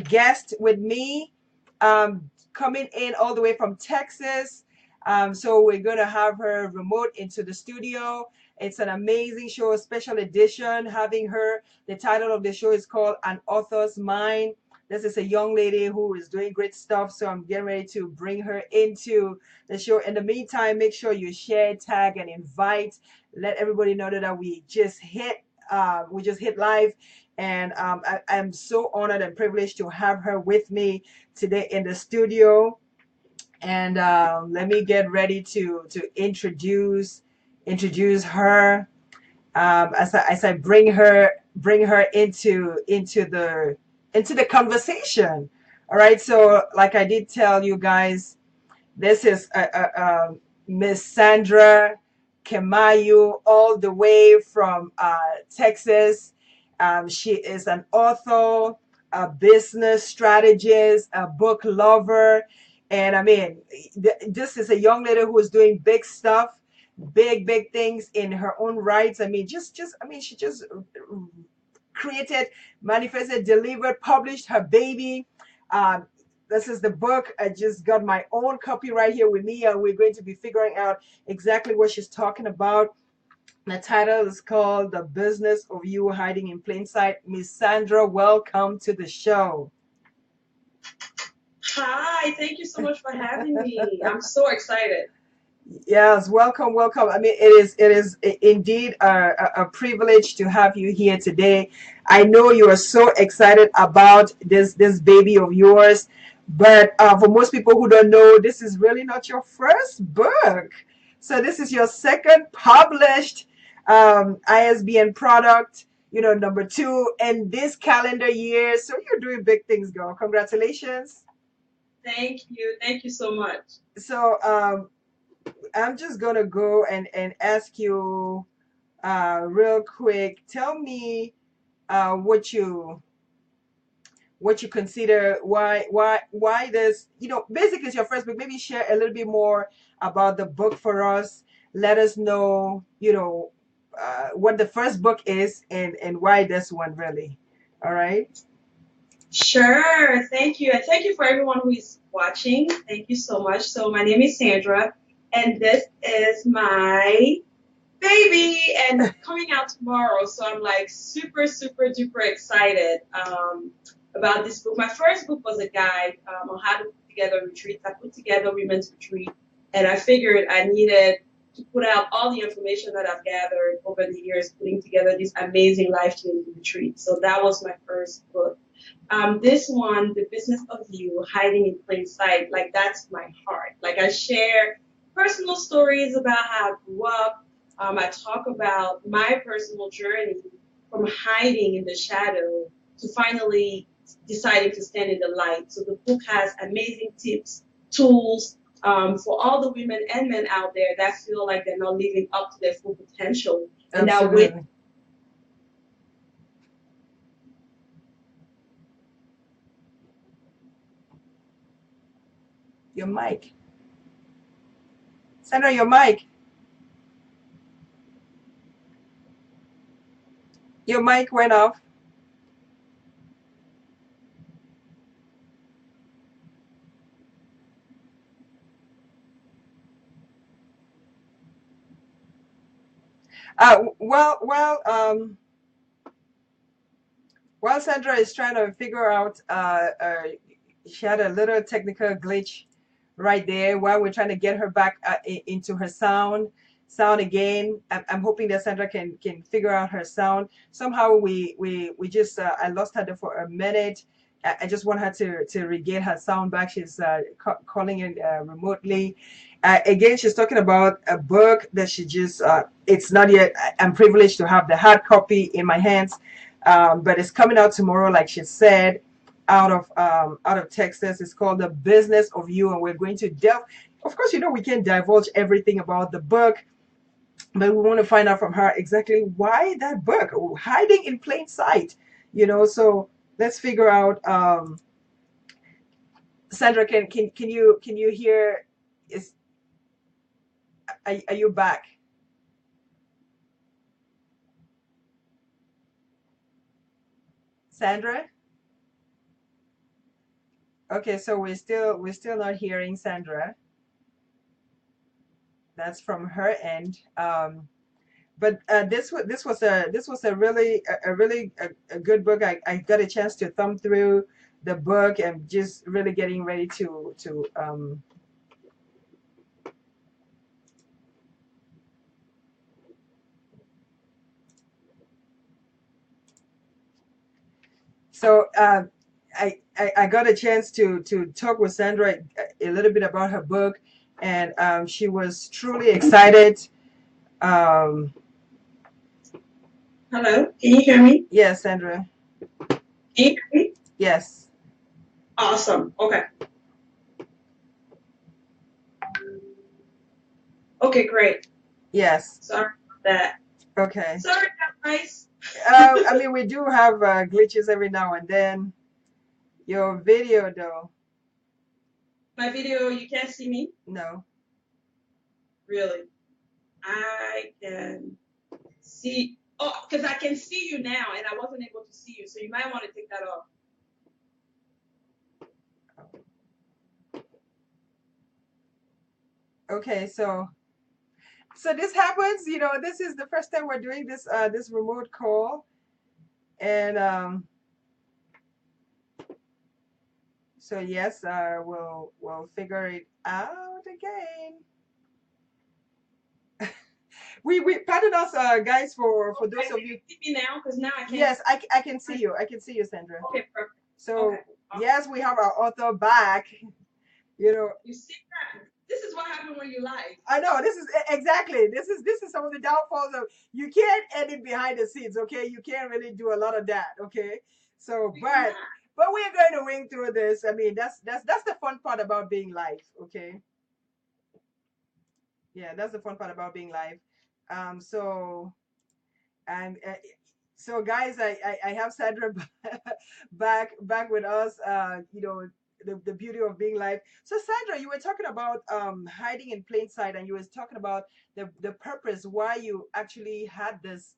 guest with me, coming in all the way from Texas. So we're going to have her remote into the studio. It's an amazing show, a special edition having her. The title of the show is called An Author's Mind. This is a young lady who is doing great stuff. So I'm getting ready to bring her into the show. In the meantime, make sure you share, tag, and invite. Let everybody know that we just hit live, and I'm so honored and privileged to have her with me today in the studio. And let me get ready to introduce her, as I bring her into the conversation. All right. So like I did tell you guys, this is Miss Sandra Kemayou, all the way from Texas. She is an author, a business strategist, a book lover. And I mean, this is a young lady who is doing big stuff, big things in her own rights. I mean, she just created, manifested, delivered, published her baby. Um, this is the book. I just got my own copy right here with me, and we're going to be figuring out exactly what she's talking about. The title is called The Business of You Hiding in Plain Sight. Miss Sandra, welcome to the show. Hi, thank you so much for having me. I'm so excited. Yes, welcome. I mean, it is indeed a privilege to have you here today. I know you are so excited about this baby of yours, but for most people who don't know, this is really not your first book. So this is your second published ISBN product. Number two in this calendar year. So you're doing big things, girl. Congratulations. Thank you so much. So I'm just gonna go and ask you real quick. Tell me what you consider, why this, basically it's your first book. Maybe share a little bit more about the book for us. Let us know, what the first book is and why this one really. All right. Sure, thank you. And thank you for everyone who is watching. Thank you so much. So, my name is Sandra, and this is my baby, and coming out tomorrow. So, I'm like super duper excited about this book. My first book was a guide on how to put together retreats. I put together women's retreat, and I figured I needed to put out all the information that I've gathered over the years, putting together these amazing life-changing retreats. So that was my first book. This one, The Business of You, Hiding in Plain Sight, like that's my heart. Like I share personal stories about how I grew up. I talk about my personal journey from hiding in the shadow to finally deciding to stand in the light. So the book has amazing tips, tools for all the women and men out there that feel like they're not living up to their full potential and that way. Absolutely. Your mic, Sandra, your mic went off. While Sandra is trying to figure out, she had a little technical glitch right there while we're trying to get her back into her sound again. I'm hoping that Sandra can figure out her sound. Somehow we just I lost her there for a minute. I just want her to regain her sound back. She's calling in remotely. Again, she's talking about a book that she just, it's not yet, I'm privileged to have the hard copy in my hands, but it's coming out tomorrow, like she said, out of Texas. It's called The Business of You, and we're going to delve. Of course, we can't divulge everything about the book, but we want to find out from her exactly why that book, hiding in plain sight. So let's figure out. Sandra, can you hear? Is are you back, Sandra? Okay, so we're still not hearing Sandra. That's from her end. But this was a really a good book. I got a chance to thumb through the book and just really getting ready to. So I got a chance to talk with Sandra a little bit about her book, and she was truly excited. Um, Hello, can you hear me? yes, Sandra. Can you hear me? Yes. Awesome. Okay. Okay, great. Yes. Sorry about that. Okay. Sorry, guys. I mean, we do have glitches every now and then. Your video, though, My video, you can't see me? no. Really? I can see. Oh, because I can see you now, and I wasn't able to see you, so you might want to take that off. Okay, so this happens. This is the first time we're doing this remote call, and so yes, we'll figure it out again. We pardon us, guys, for Okay, those of can you. you see me now? Because now I can't. Yes, I can see you. I can see you, Sandra. Okay, perfect. So Okay. yes, we have our author back. You know, You see that? This is what happened when you live. I know this is exactly this is some of the downfalls of you can't edit behind the scenes. Okay, you can't really do a lot of that. Okay, so We but cannot. but we're going to wing through this. I mean, that's the fun part about being live. Okay, yeah, that's the fun part about being live. So and so guys, I have Sandra back with us. The beauty of being live. So Sandra, you were talking about hiding in plain sight, and you was talking about the purpose why you actually had this,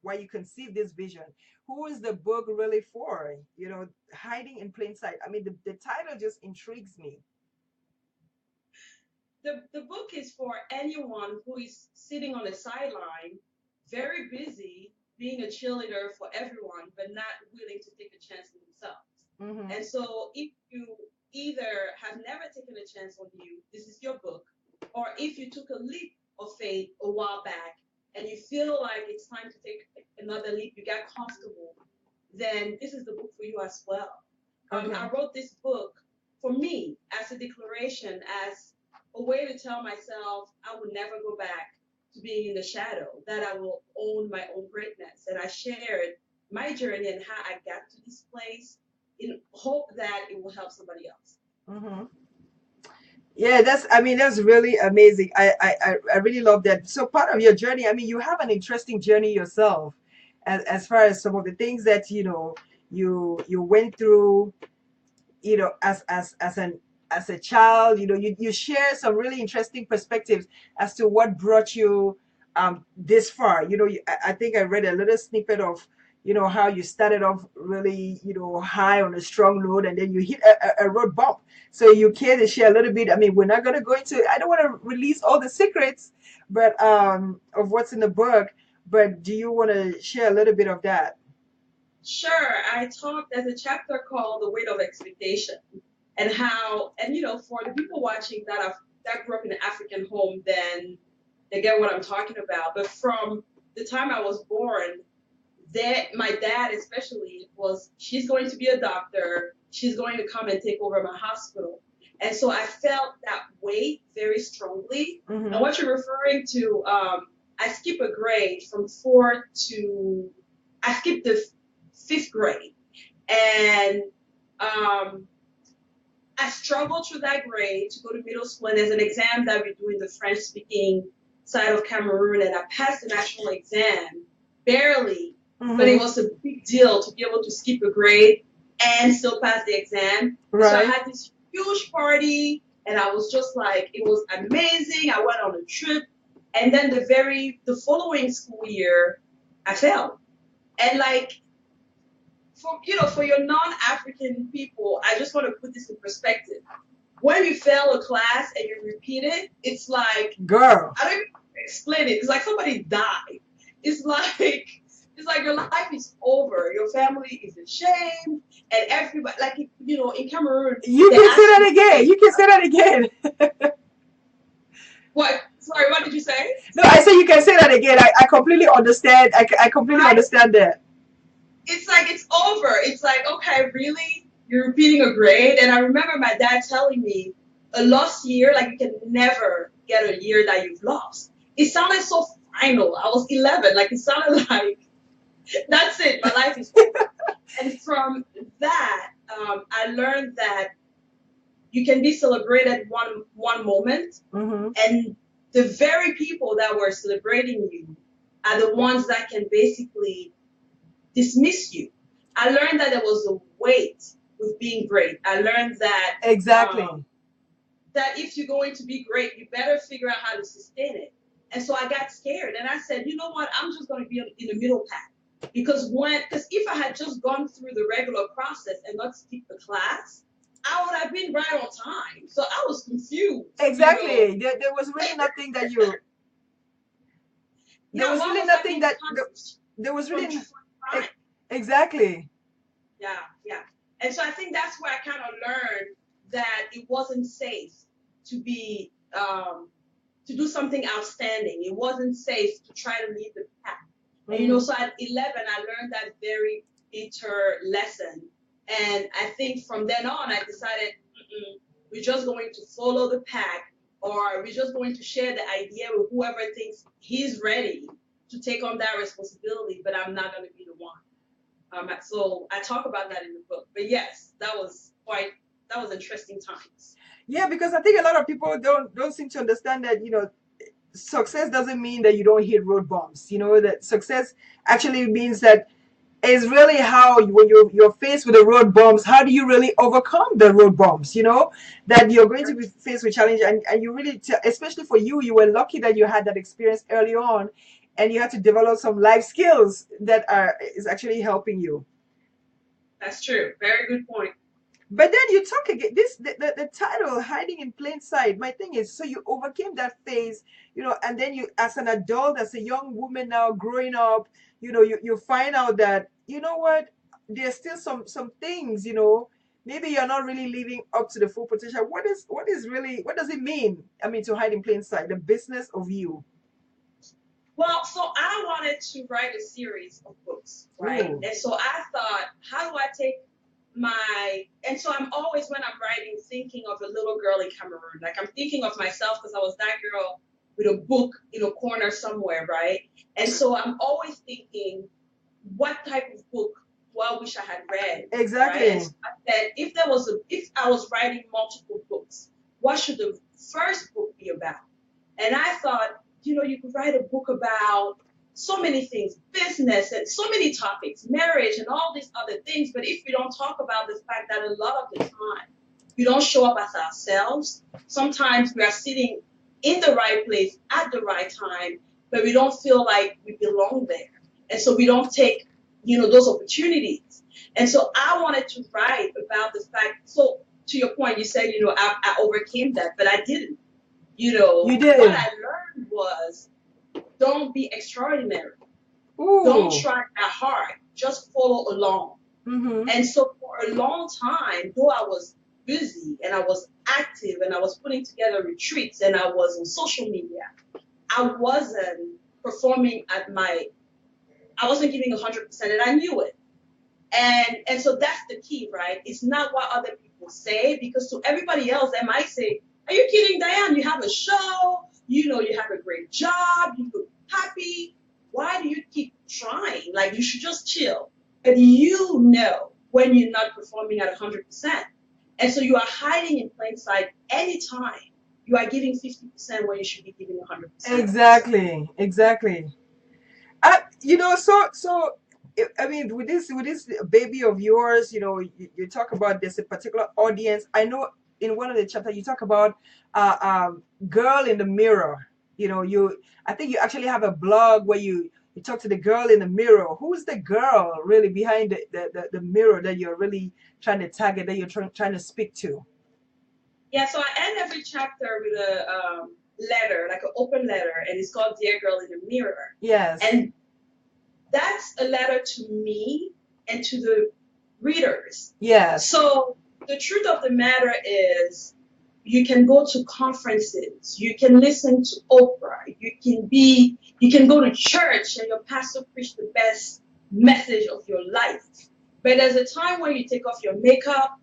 why you conceived this vision. Who is the book really for? Hiding in plain sight. I mean, the title just intrigues me. The book is for anyone who is sitting on the sideline, very busy being a cheerleader for everyone, but not willing to take a chance on themselves. Mm-hmm. And so, if you either have never taken a chance on you, this is your book, or if you took a leap of faith a while back and you feel like it's time to take another leap, you got comfortable, then this is the book for you as well. Okay. I wrote this book for me as a declaration, as a way to tell myself I would never go back to being in the shadow, that I will own my own greatness. And I shared my journey and how I got to this place in hope that it will help somebody else. Mm-hmm. Yeah, I mean, that's really amazing. I really love that. So part of your journey, I mean, you have an interesting journey yourself, as far as some of the things that you went through, as a child. You share some really interesting perspectives as to what brought you this far. I think I read a little snippet of how you started off really high on a strong note, and then you hit a road bump. So you care to share a little bit. I mean, we're not going to go into, I don't want to release all the secrets, but of what's in the book, but do you want to share a little bit of that? Sure, there's a chapter called The Weight of Expectation, and how, and for the people watching that grew up in an African home, then they get what I'm talking about. But from the time I was born, that my dad especially was, she's going to be a doctor, she's going to come and take over my hospital. And so I felt that weight very strongly. Mm-hmm. And what you're referring to, I skip a grade from four to, I skipped the fifth grade. And I struggled through that grade to go to middle school. And there's an exam that we do in the French speaking side of Cameroon. And I passed the national exam barely, but it was a big deal to be able to skip a grade and still pass the exam. Right. So I had this huge party, and I was just like, it was amazing. I went on a trip. And then the following school year, I failed. And like, for your non-African people, I just want to put this in perspective. When you fail a class and you repeat it, it's like Girl. I don't even explain it. It's like somebody died. It's like it's like your life is over. Your family is ashamed, and everybody like in Cameroon You they can say ask that you again. You can say that again. what? Sorry, what did you say? No, I say you can say that again. I completely understand. I completely Right? understand that. It's like it's over. It's like, okay, really? You're repeating a grade? And I remember my dad telling me a lost year, like you can never get a year that you've lost. It sounded so final. I was 11. Like it sounded like that's it. My life is over. And from that, I learned that you can be celebrated one moment, Mm-hmm. and the very people that were celebrating you are the ones that can basically dismiss you. I learned that there was a weight with being great. I learned Exactly. that if you're going to be great, you better figure out how to sustain it. And so I got scared, and I said, you know what? I'm just going to be in the middle path because if I had just gone through the regular process and not skip the class, I would have been right on time. So I was confused. Exactly. There was really nothing that you. There Yeah, was why really was I nothing being that. punished There was from really. trying? Exactly. Yeah, yeah. And so I think that's where I kind of learned that it wasn't safe to be to do something outstanding. It wasn't safe to try to lead the pack. And Mm-hmm. so at 11, I learned that very bitter lesson. And I think from then on, I decided we're just going to follow the pack, or we're just going to share the idea with whoever thinks he's ready to take on that responsibility, but I'm not going to be the one. So I talk about that in the book. But yes, that was interesting times. Yeah, because I think a lot of people don't seem to understand that success doesn't mean that you don't hit road bumps. That success actually means that is really how when you're faced with the road bumps, how do you really overcome the road bumps? That you're going to be faced with challenge, and you really, especially for you, you were lucky that you had that experience early on, and you had to develop some life skills that are is actually helping you. That's true. Very good point. But then you talk again. The title "Hiding in Plain Sight." My thing is, so you overcame that phase, and then you, as an adult, as a young woman now growing up, you find out that what, there's still some things, maybe you're not really living up to the full potential. What does it mean? I mean, to hide in plain sight, the business of you. Well, so I wanted to write a series of books, right? Ooh. And so I thought, how do I take and so I'm always when I'm writing thinking of a little girl in Cameroon. Like I'm thinking of myself because I was that girl with a book in a corner somewhere, right? And so I'm always thinking, what type of book do I wish I had read, right? And Exactly. so I said, if I was writing multiple books, what should the first book be about? And I thought, you could write a book about so many things, business and so many topics, marriage and all these other things. But if we don't talk about the fact that a lot of the time we don't show up as ourselves, sometimes we are sitting in the right place at the right time, but we don't feel like we belong there. And so we don't take, those opportunities. And so I wanted to write about the fact. So to your point, you said, I overcame that, but I didn't. You What did. I learned was don't be extraordinary. Don't Ooh. try that hard. Just follow along. Mm-hmm. And so for a long time, though I was busy and I was active and I was putting together retreats and I was on social media, I wasn't performing I wasn't giving 100% and I knew it. And so that's the key, right? It's not what other people say, because to everybody else, they might say, "Are you kidding, Diane? You have a show, you have a great job, you look happy. Why do you keep trying? Like you should just chill." But when you're not performing at 100%. And so you are hiding in plain sight anytime you are giving 50% when you should be giving 100%. Exactly. Exactly. I mean, with this baby of yours, you talk about there's a particular audience. I know in one of the chapters you talk about girl in the mirror. I think you actually have a blog where You talk to the girl in the mirror. Who's the girl really behind the mirror that you're really trying to target, that you're trying to speak to? Yeah, so I end every chapter with a letter, like an open letter, and it's called Dear Girl in the Mirror. Yes. And that's a letter to me and to the readers. Yes. So the truth of the matter is you can go to conferences, you can listen to Oprah, you can go to church and your pastor preach the best message of your life. But there's a time when you take off your makeup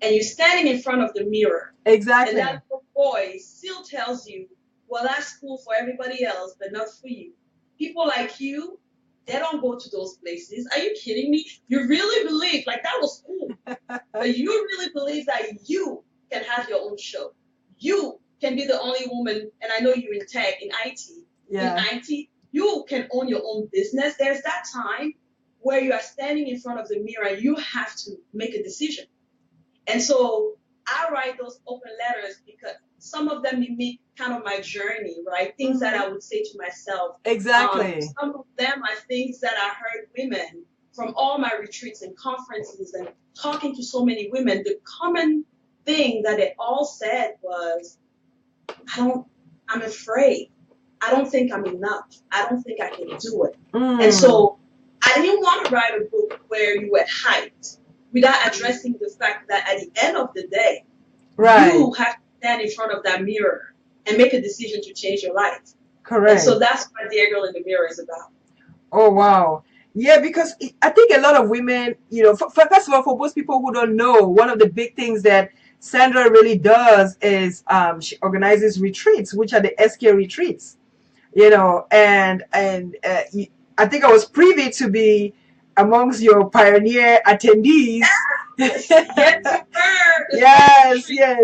and you're standing in front of the mirror. Exactly. And that little voice still tells you, well, that's cool for everybody else, but not for you. People like you, they don't go to those places. Are you kidding me? You really believe, like, that was cool. But you really believe that you can have your own show. You can be the only woman, and I know you're in tech, in IT. Yeah. In IT, you can own your own business. There's that time where you are standing in front of the mirror and you have to make a decision. And so I write those open letters because some of them mimic kind of my journey, right? Things that I would say to myself. Exactly. Some of them are things that I heard women from all my retreats and conferences and talking to so many women. The common thing that they all said was, I'm afraid. I don't think I'm enough. I don't think I can do it. And so I didn't want to write a book where you were hyped without addressing the fact that at the end of the day, Right. you have to stand in front of that mirror and make a decision to change your life. Correct. And so that's what Dear Girl in the Mirror is about. Oh, wow. Yeah, because I think a lot of women, first of all, for most people who don't know, one of the big things that Sandra really does is she organizes retreats, which are the SK retreats, and I think I was privy to be amongst your pioneer attendees. Yes, yes, you were. Yes, yes.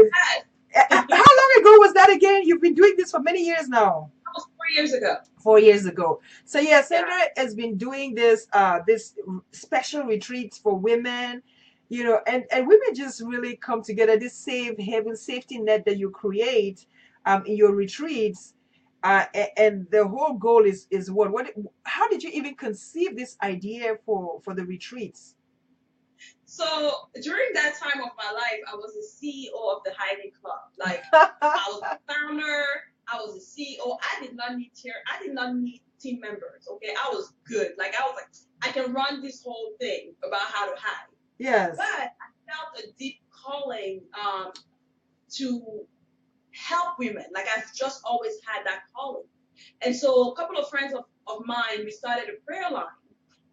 How long ago was that again? You've been doing this for many years now. That was 4 years ago. 4 years ago. So yeah, Sandra has been doing this special retreats for women, and women just really come together. This safe haven safety net that you create in your retreats. And the whole goal is what how did you even conceive this idea for the retreats? So during that time of my life, I was the CEO of the Hiding Club. Like I was the founder, I was the CEO. I did not need team members. Okay, I was good. Like I was like, I can run this whole thing about how to hide. Yes. But I felt a deep calling to help women. Like I've just always had that calling. And so a couple of friends of mine, we started a prayer line.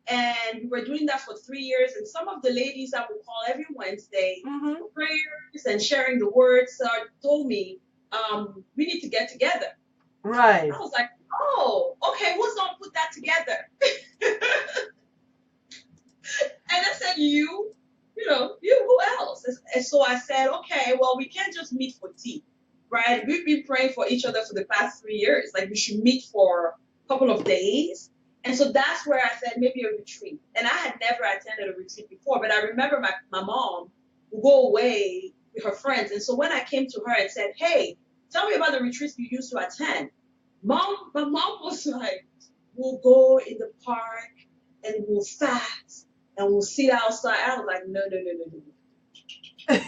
And we were doing that for 3 years. And some of the ladies that would call every Wednesday for prayers and sharing the words told me, we need to get together. Right. I was like, oh, okay, who's going to put that together? And I said, you, who else? And so I said, okay, well, we can't just meet for tea, right? We've been praying for each other for the past 3 years. Like we should meet for a couple of days. And so that's where I said maybe a retreat. And I had never attended a retreat before, but I remember my mom would go away with her friends. And so when I came to her and said, hey, tell me about the retreats you used to attend, my mom was like, we'll go in the park and we'll fast and we'll sit outside. I was like, no.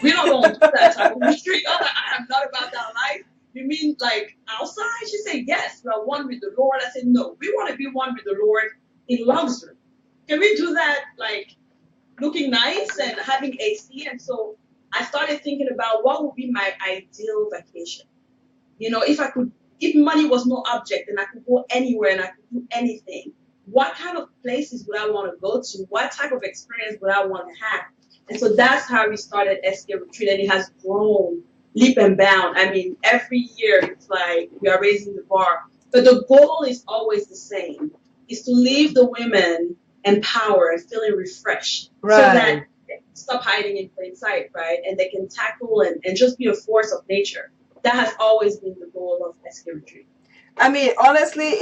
We don't want to do that type of retreat. I am not about that life. You mean like outside? She said, yes, we are one with the Lord. I said, no, we want to be one with the Lord in luxury. Can we do that like looking nice and having AC? And so I started thinking about what would be my ideal vacation. If money was no object and I could go anywhere and I could do anything, what kind of places would I want to go to? What type of experience would I want to have? And so that's how we started SK Retreat, and it has grown leap and bound. I mean, every year it's like we are raising the bar. But the goal is always the same, is to leave the women empowered and feeling refreshed. Right. So that they can stop hiding in plain sight, right? And they can tackle and just be a force of nature. That has always been the goal of SK Retreat. I mean, honestly,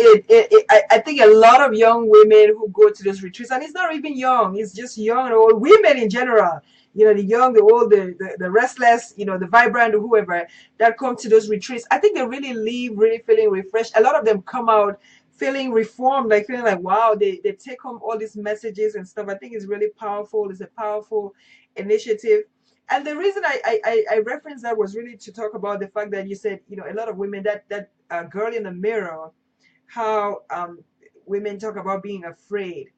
I think a lot of young women who go to those retreats, and it's not even young, it's just young or women in general, the young, the old, the restless, the vibrant, whoever that come to those retreats. I think they really leave really feeling refreshed. A lot of them come out feeling reformed, like feeling like, wow, they take home all these messages and stuff. I think it's really powerful. It's a powerful initiative. And the reason I referenced that was really to talk about the fact that you said, a lot of women, that girl in the mirror, how women talk about being afraid.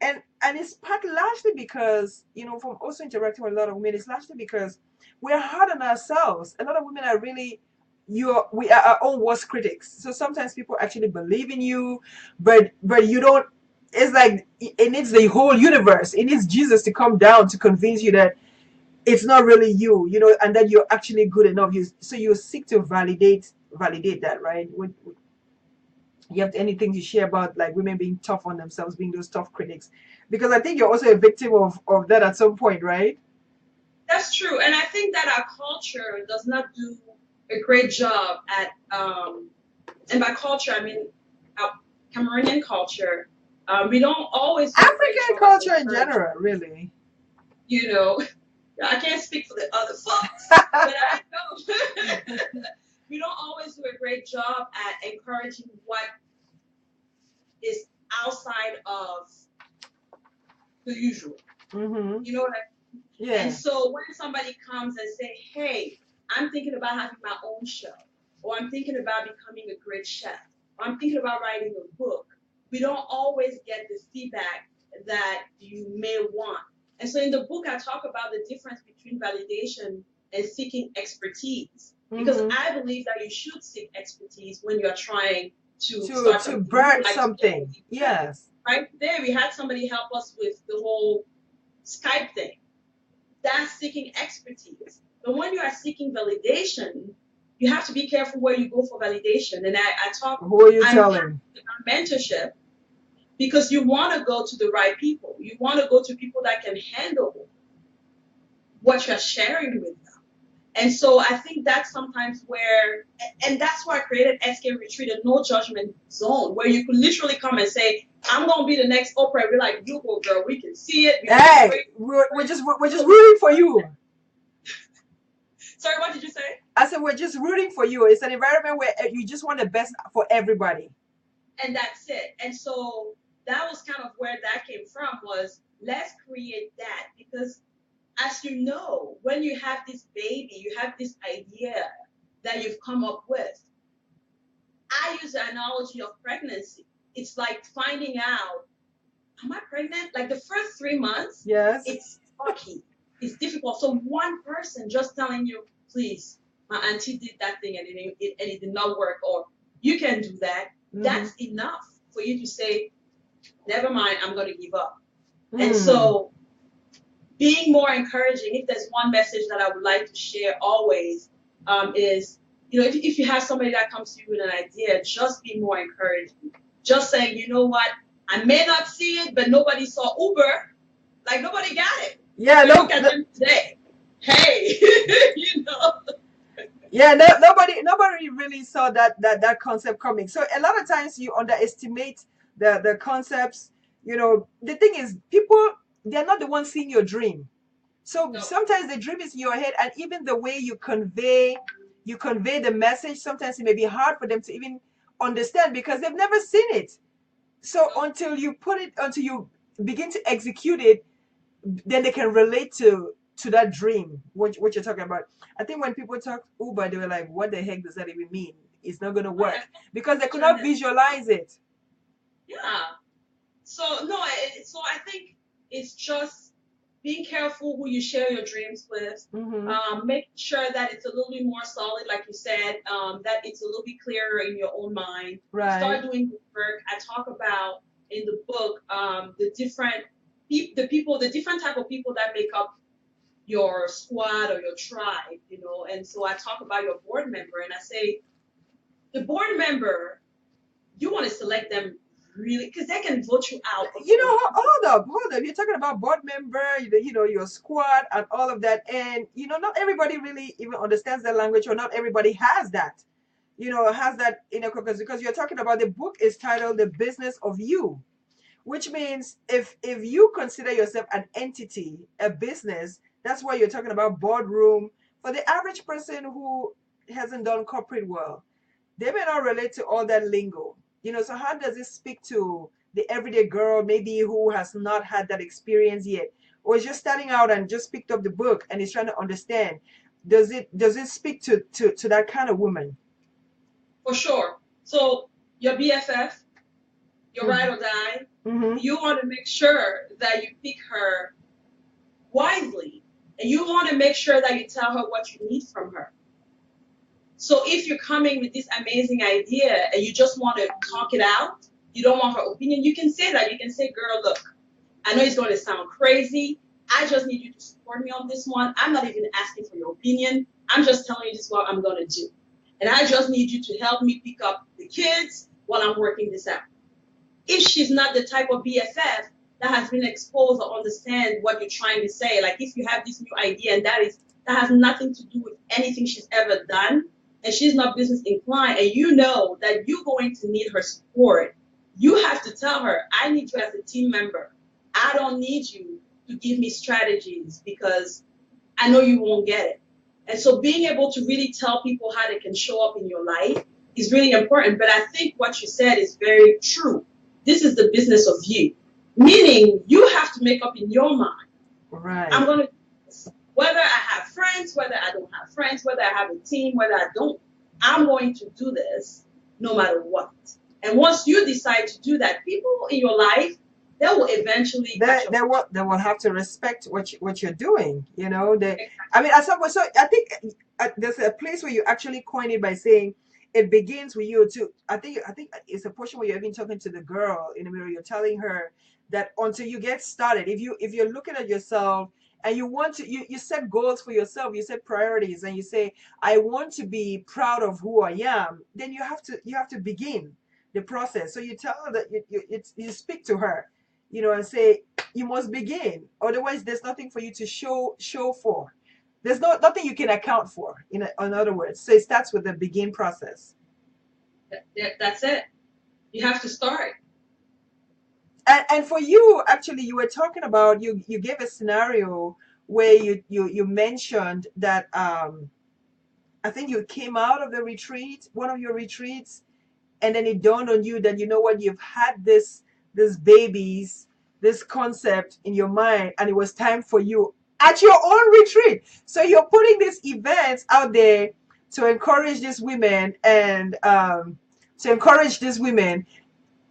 And it's part largely because, from also interacting with a lot of women, it's largely because we're hard on ourselves. A lot of women are really, we are our own worst critics. So sometimes people actually believe in you, but you don't. It's like it needs the whole universe. It needs Jesus to come down to convince you that it's not really you, and that you're actually good enough. So you seek to validate that, right? You have anything to share about like women being tough on themselves, being those tough critics? Because I think you're also a victim of that at some point, right? That's true. And I think that our culture does not do a great job at, and by culture, I mean our Cameroonian culture. We don't always do a great African job at culture in encouraging, general, really. you know, I can't speak for the other folks, but I know we don't always do a great job at encouraging what is outside of the usual. Mm-hmm. You know what I mean? And Yeah. so when somebody comes and say, "Hey, I'm thinking about having my own show, or I'm thinking about becoming a great chef, or I'm thinking about writing a book," we don't always get the feedback that you may want. And so in the book, I talk about the difference between validation and seeking expertise, because Mm-hmm. I believe that you should seek expertise when you're trying to To start to something new. birth Like today, something. yeah, Yes. right there, we had somebody help us with the whole Skype thing. That's seeking expertise. But when you are seeking validation, you have to be careful where you go for validation. And Who are you I'm telling? mentorship because you want to go to the right people. You want to go to people that can handle what you're sharing with them. And so I think that's sometimes where, and that's why I created SK Retreat, a no judgment zone, where you could literally come and say, "I'm going to be the next Oprah." We're like, "You go, girl. We can see it. We can Hey, pray." we're just rooting for you. Sorry, what did you say? I said we're just rooting for you. It's an environment where you just want the best for everybody. And that's it. And so that was kind of where that came from, was let's create that, because as you know, when you have this baby, you have this idea that you've come up with. I use the analogy of pregnancy. It's like finding out, am I pregnant? Like the first 3 months, Yes. it's rocky, it's difficult. So one person just telling you, "Please, my auntie did that thing and it did not work," or "You can do that," Mm-hmm. that's enough for you to say, "Never mind, I'm going to give up." And Mm. so being more encouraging, if there's one message that I would like to share always, is, if you have somebody that comes to you with an idea, just be more encouraging. Just saying, "You know what, I may not see it, but nobody saw Uber. Like nobody got it. Yeah. But No. look at No. them today. Hey," you know. Yeah. No. Nobody really saw that concept coming. So a lot of times you underestimate the concepts. The thing is, people, they're not the ones seeing your dream. So No, sometimes the dream is in your head, and even the way you convey the message, sometimes it may be hard for them to even understand because they've never seen it. So no. until you begin to execute it, then they can relate to that dream, what you're talking about. I think when people talk Uber, they were like, what the heck does that even mean? It's not going to Right. work because they could Imagine not it. visualize it. Yeah. So no, so I think it's just being careful who you share your dreams with. Mm-hmm. Make sure that it's a little bit more solid, like you said, that it's a little bit clearer in your own mind. Right. Start doing the work. I talk about in the book the different the different type of people that make up your squad or your tribe, And so I talk about your board member, and I say the board member, you want to select them really because they can vote you out of Hold up. You're talking about board member, your squad and all of that. And, not everybody really even understands that language, or not everybody has that, has that inner focus, because you're talking about, the book is titled The Business of You, which means if you consider yourself an entity, a business, that's why you're talking about boardroom. For the average person who hasn't done corporate world, they may not relate to all that lingo. So how does it speak to the everyday girl, maybe who has not had that experience yet, or is just starting out and just picked up the book and is trying to understand? Does it speak to that kind of woman? For sure. So your BFF, your ride or die, Mm-hmm. you want to make sure that you pick her wisely. And you want to make sure that you tell her what you need from her. So if you're coming with this amazing idea and you just want to talk it out, you don't want her opinion, you can say that. You can say, girl, look, I know it's going to sound crazy. I just need you to support me on this one. I'm not even asking for your opinion. I'm just telling you this is what I'm going to do. And I just need you to help me pick up the kids while I'm working this out. If she's not the type of BFF that has been exposed or understand what you're trying to say, like if you have this new idea and that has nothing to do with anything she's ever done, and she's not business inclined, and you know that you're going to need her support, you have to tell her, I need you as a team member. I don't need you to give me strategies because I know you won't get it. And so being able to really tell people how they can show up in your life is really important. But I think what you said is very true. This is the business of you, meaning you have to make up in your mind. Right. I'm going to do this. Whether I have friends, whether I don't have friends, whether I have a team, whether I don't, I'm going to do this no matter what. And once you decide to do that, people in your life, they will eventually catch up. They will have to respect what you're doing. I mean, at some point, so I think there's a place where you actually coin it by saying it begins with you too. I think it's a portion where you're even talking to the girl in the mirror. You're telling her that until you get started, if you're looking at yourself and you want to, you set goals for yourself, you set priorities, and you say, I want to be proud of who I am. Then you have to begin the process. So you tell her that you speak to her, and say, you must begin. Otherwise, there's nothing for you to show for. There's nothing you can account for. In other words, so it starts with the begin process. That's it. You have to start. And for you, actually, you were talking about, you gave a scenario where you mentioned that, I think you came out of the retreat, one of your retreats, and then it dawned on you that, you know what, you've had this babies, this concept in your mind, and it was time for you at your own retreat. So you're putting these events out there to encourage these women,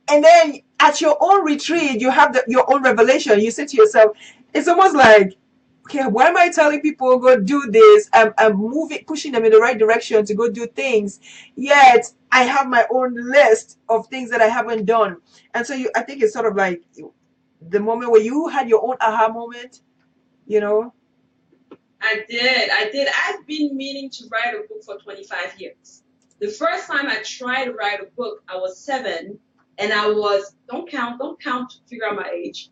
and then at your own retreat you have your own revelation. You say to yourself, it's almost like, okay, why am I telling people go do this? I'm moving, pushing them in the right direction to go do things, yet I have my own list of things that I haven't done. And so I think it's sort of like the moment where you had your own aha moment, you know. I did. I did. I've been meaning to write a book for 25 years. The first time I tried to write a book, I was 7, and I was, don't count to figure out my age.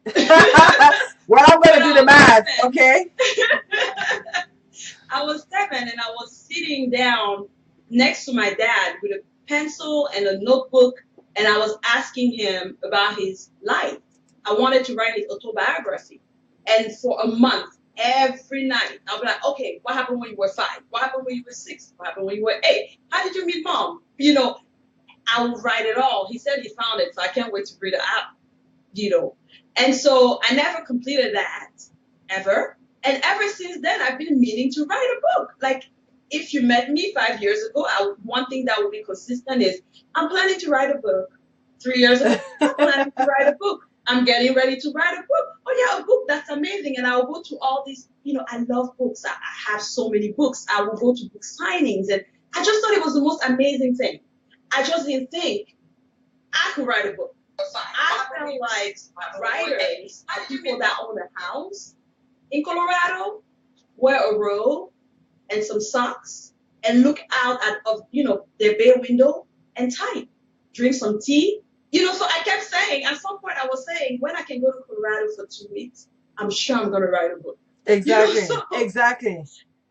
Well, I'm going to do the math, okay? I was 7, and I was sitting down next to my dad with a pencil and a notebook, and I was asking him about his life. I wanted to write his autobiography. And for a month, every night, I'll be like, okay, what happened when you were 5? What happened when you were 6? What happened when you were 8? How did you meet mom? I would write it all. He said he found it, so I can't wait to read it out. And so I never completed that, ever. And ever since then, I've been meaning to write a book. Like, if you met me 5 years ago, one thing that would be consistent is, I'm planning to write a book. 3 years ago, I'm planning to write a book. I'm getting ready to write a book. Oh yeah, a book, that's amazing. And I will go to all these, I love books. I have so many books. I will go to book signings. And I just thought it was the most amazing thing. I just didn't think I could write a book. I felt like writers are people that own a house in Colorado, wear a robe and some socks, and look out of their bay window and type, drink some tea. So I kept saying, at some point I was saying, when I can go to Colorado for 2 weeks, I'm sure I'm going to write a book. Exactly. So Exactly.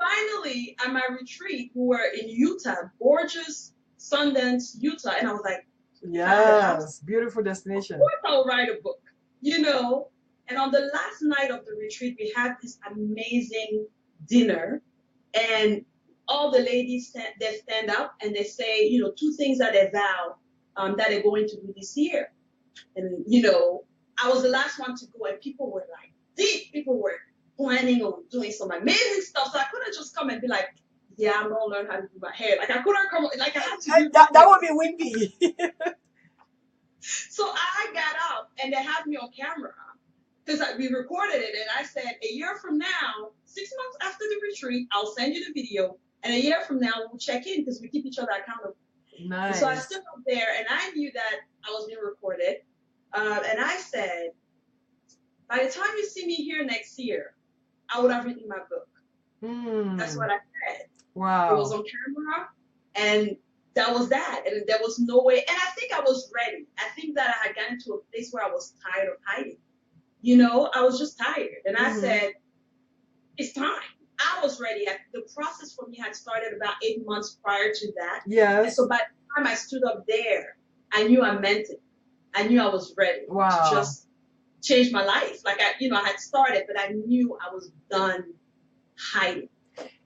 finally, at my retreat, we were in Utah, gorgeous Sundance, Utah, and I was like, yes, beautiful destination. Of course I'll write a book, And on the last night of the retreat, we had this amazing dinner, and all the ladies they stand up and they say, 2 things that they vow that they're going to do this year. And, I was the last one to go, and people were like, people were planning on doing some amazing stuff. So I couldn't just come and be like, yeah, I'm going to learn how to do my hair. Like, I couldn't come, like, I had to do that would be wimpy. So I got up, and they had me on camera because we recorded it. And I said, a year from now, 6 months after the retreat, I'll send you the video. And a year from now, we'll check in because we keep each other accountable. Nice. And so I stood up there, and I knew that I was being recorded. And I said, by the time you see me here next year, I would have written my book. That's what I said. Wow. It was on camera, and that was that. And there was no way. And I think I was ready. I think that I had gotten to a place where I was tired of hiding. I was just tired. And I said, it's time. I was ready. The process for me had started about 8 months prior to that. Yes. And so by the time I stood up there, I knew I meant it. I knew I was ready to just change my life. Like I had started, but I knew I was done hiding.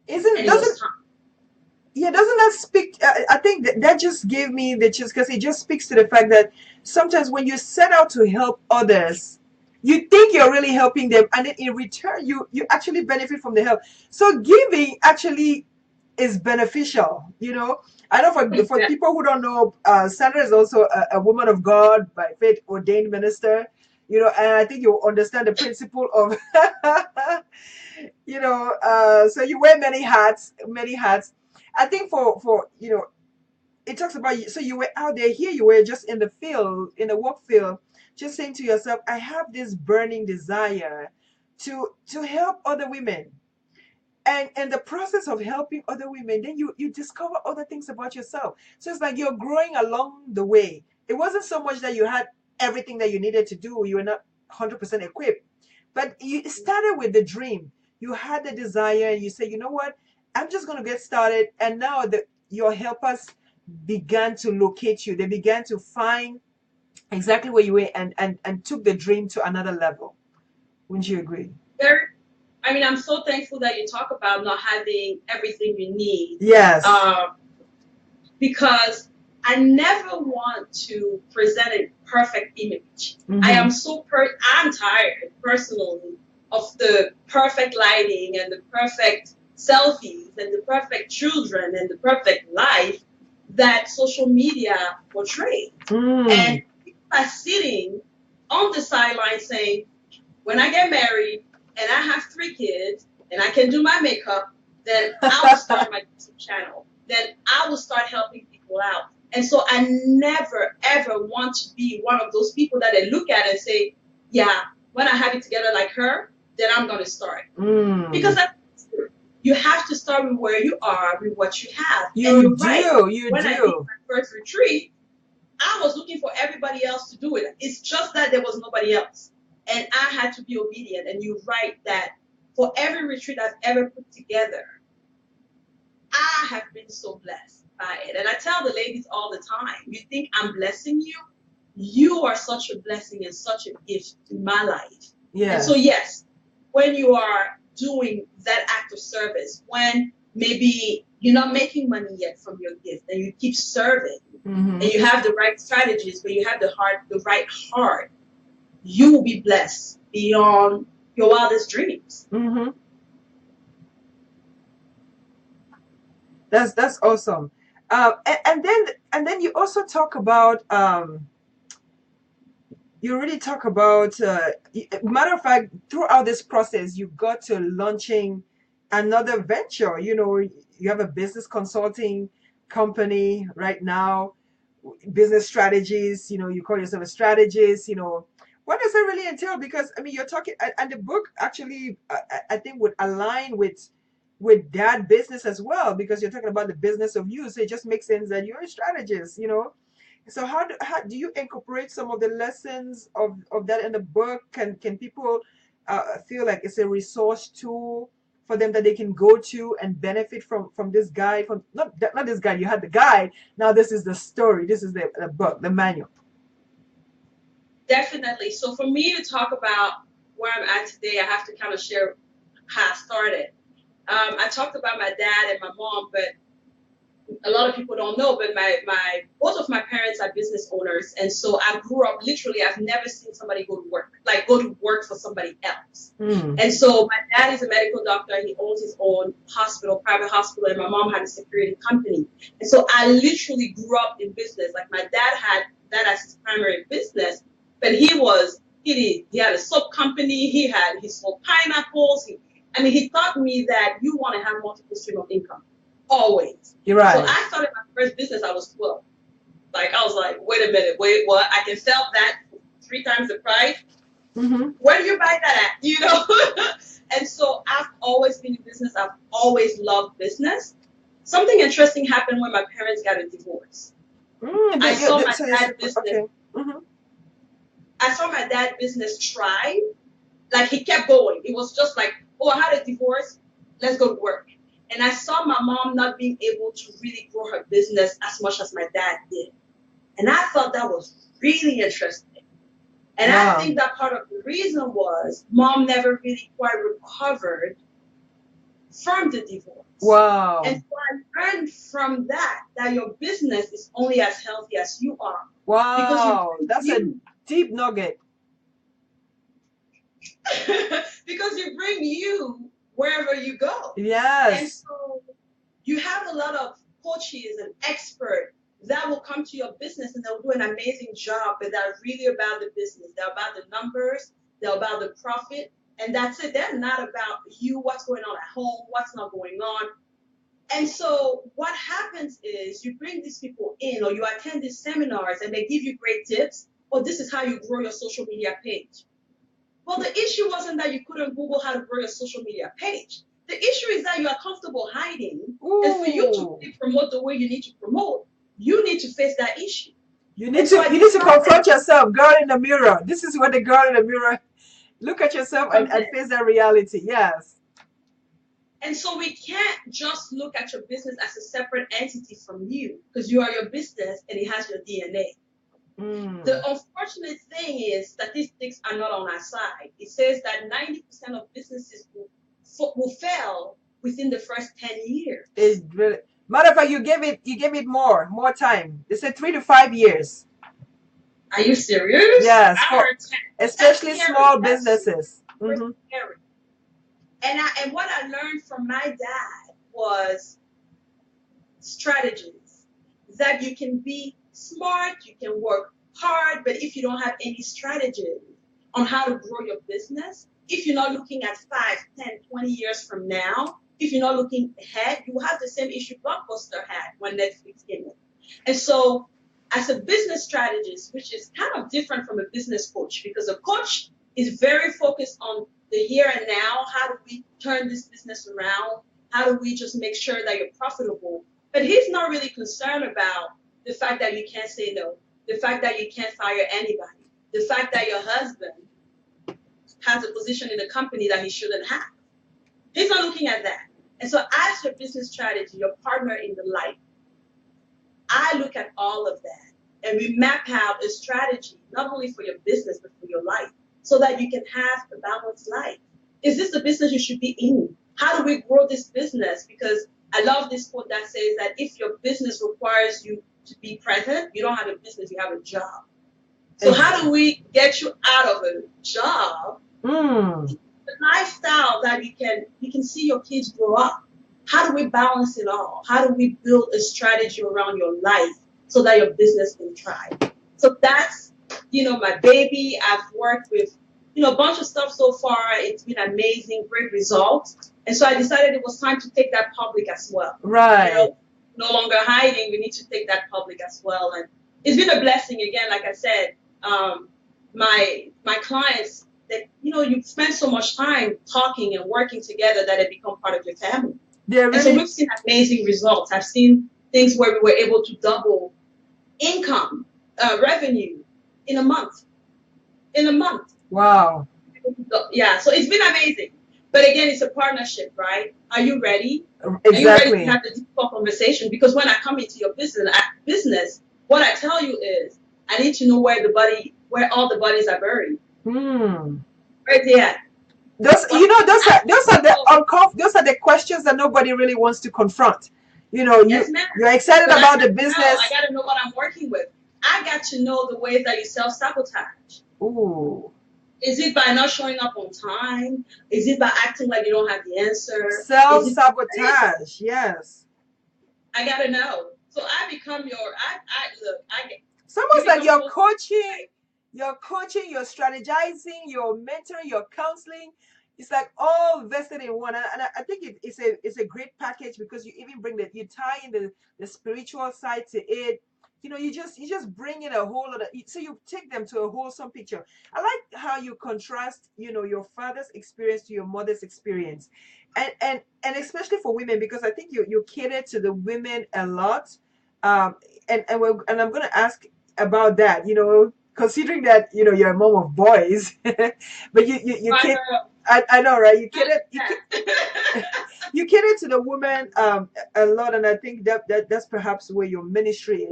Doesn't that speak? I think that just gave me the chills because it just speaks to the fact that sometimes when you set out to help others, you think you're really helping them, and then in return, you actually benefit from the help. So giving actually is beneficial. I know for people who don't know, Sandra is also a woman of God by faith, ordained minister. And I think you understand the principle of, so you wear many hats. I think for it talks about you. So you were out there. Here you were just in the field, in the work field, just saying to yourself, I have this burning desire to help other women. And in the process of helping other women, then you discover other things about yourself. So it's like you're growing along the way. It wasn't so much that you had everything that you needed to do. You were not 100% equipped. But you started with the dream. You had the desire, and you say, you know what? I'm just going to get started. And now your helpers began to locate you. They began to find exactly where you were and took the dream to another level. Wouldn't you agree? I'm so thankful that you talk about not having everything you need. Yes. Because I never want to present a perfect image. I am I'm tired personally of the perfect lighting and the perfect selfies and the perfect children and the perfect life that social media portrays. And people are sitting on the sideline saying, when I get married and I have 3 kids and I can do my makeup, then I will start my YouTube channel. Then I will start helping people out. And so I never, ever want to be one of those people that they look at and say, yeah, when I have it together like her, then I'm going to start. Because you have to start with where you are, with what you have. You do. When I did my first retreat, I was looking for everybody else to do it. It's just that there was nobody else. And I had to be obedient. And you're right that for every retreat I've ever put together, I have been so blessed by it. And I tell the ladies all the time, you think I'm blessing you? You are such a blessing and such a gift in my life. Yeah. And so, yes, when you are doing that act of service, when maybe you're not making money yet from your gift and you keep serving and you have the right strategies, but you have the right heart, you will be blessed beyond your wildest dreams. That's awesome. And then you also talk about you really talk about matter of fact, throughout this process you got to launching another venture. You have a business consulting company right now, business strategies. You call yourself a strategist. What does that really entail? Because you're talking, and the book actually I think would align with that business as well, because you're talking about the business of you. So it just makes sense that you're a strategist. So how do you incorporate some of the lessons of that in the book? Can people feel like it's a resource tool for them that they can go to and benefit from this guide? From not this guide, you had the guide. Now this is the story. This is the book, the manual. Definitely. So for me to talk about where I'm at today, I have to kind of share how I started. I talked about my dad and my mom, but a lot of people don't know, but both of my parents are business owners, and so I grew up literally. I've never seen somebody go to work for somebody else. Mm. And so my dad is a medical doctor. He owns his own hospital, private hospital, and my mom had a security company. And so I literally grew up in business. Like my dad had that as his primary business, but he had a soap company. He sold pineapples. He taught me that you want to have multiple stream of income. Always. You're So right. I started my first business, I was 12. Like, I was like, wait a minute, wait, what? I can sell that for 3 times the price? Mm-hmm. Where do you buy that at? You know? And so I've always been in business. I've always loved business. Something interesting happened when my parents got a divorce. Mm, I saw my so dad business. okay. Mm-hmm. I saw my dad business thrive. Like, he kept going. It was just like, oh, I had a divorce. Let's go to work. And I saw my mom not being able to really grow her business as much as my dad did. And I thought that was really interesting. And I Wow. think that part of the reason was mom never really quite recovered from the divorce. Wow. And so I learned from that your business is only as healthy as you are. Wow. That's a deep nugget. Because you bring you wherever you go. Yes. And so you have a lot of coaches and experts that will come to your business and they'll do an amazing job, but they're really about the business. They're about the numbers, they're about the profit, and that's it. They're not about you, what's going on at home, what's not going on. And so what happens is you bring these people in or you attend these seminars and they give you great tips, or this is how you grow your social media page. Well, the issue wasn't that you couldn't Google how to grow your social media page. The issue is that you are comfortable hiding. Ooh. And for you to really promote the way you need to promote, you need to face that issue. You need to confront yourself, girl in the mirror. This is what the girl in the mirror, look at yourself and face that reality. Yes. And so we can't just look at your business as a separate entity from you, because you are your business and it has your DNA. Mm. The unfortunate thing is statistics are not on our side. It says that 90% of businesses will fail within the first 10 years. It's really, matter of fact, you gave it more time. They said 3 to 5 years. Are you serious? Yes, especially That's small businesses. Mm-hmm. And what I learned from my dad was strategies. That you can be smart, you can work hard, but if you don't have any strategies on how to grow your business, if you're not looking at 5, 10, 20 years from now, if you're not looking ahead, you will have the same issue Blockbuster had when Netflix came in. And so as a business strategist, which is kind of different from a business coach, because a coach is very focused on the here and now. How do we turn this business around? How do we just make sure that you're profitable? But he's not really concerned about the fact that you can't say no, the fact that you can't fire anybody, the fact that your husband has a position in the company that he shouldn't have. He's not looking at that. And so as your business strategy, your partner in the life, I look at all of that and we map out a strategy, not only for your business, but for your life, so that you can have a balanced life. Is this the business you should be in? How do we grow this business? Because I love this quote that says that if your business requires you to be present, you don't have a business, you have a job. So how do we get you out of a job? The lifestyle that you can see your kids grow up. How do we balance it all? How do we build a strategy around your life so that your business can thrive? So that's, my baby. I've worked with, a bunch of stuff so far. It's been amazing, great results. And so I decided it was time to take that public as well. Right. No longer hiding. We need to take that public as well. And it's been a blessing. Again, like I said, my clients, that you spend so much time talking and working together that it become part of your family. And so we've seen amazing results. I've seen things where we were able to double income, revenue in a month. Wow. Yeah, so it's been amazing. But again, it's a partnership, right? Are you ready? Exactly. Are you ready to have the deep conversation? Because when I come into your business, what I tell you is, I need to know where all the bodies are buried. Where they at? Those are the questions that nobody really wants to confront. You know, Yes, ma'am. you're excited But I about the got to know. I business. got to know what I'm working with. I got to know the ways that you self-sabotage. Ooh, Is it by not showing up on time? Is it by acting like you don't have the answer? Is it? self-sabotage. Yes. I gotta know. So I become your. I look. I get. It's You almost like become close. you're coaching, you're strategizing, you're mentoring, you're counseling. It's like all vested in one. And I think it's a great package because you even bring you tie in the spiritual side to it. You know, you just bring in a whole lot of, so you take them to a wholesome picture. I like how you contrast, your father's experience to your mother's experience. And especially for women, because I think you cater to the women a lot. Um, and I'm gonna ask about that, considering that you're a mom of boys, but you My kid. girl. I know, right? You Not cater you cater to the woman a lot, and I think that's perhaps where your ministry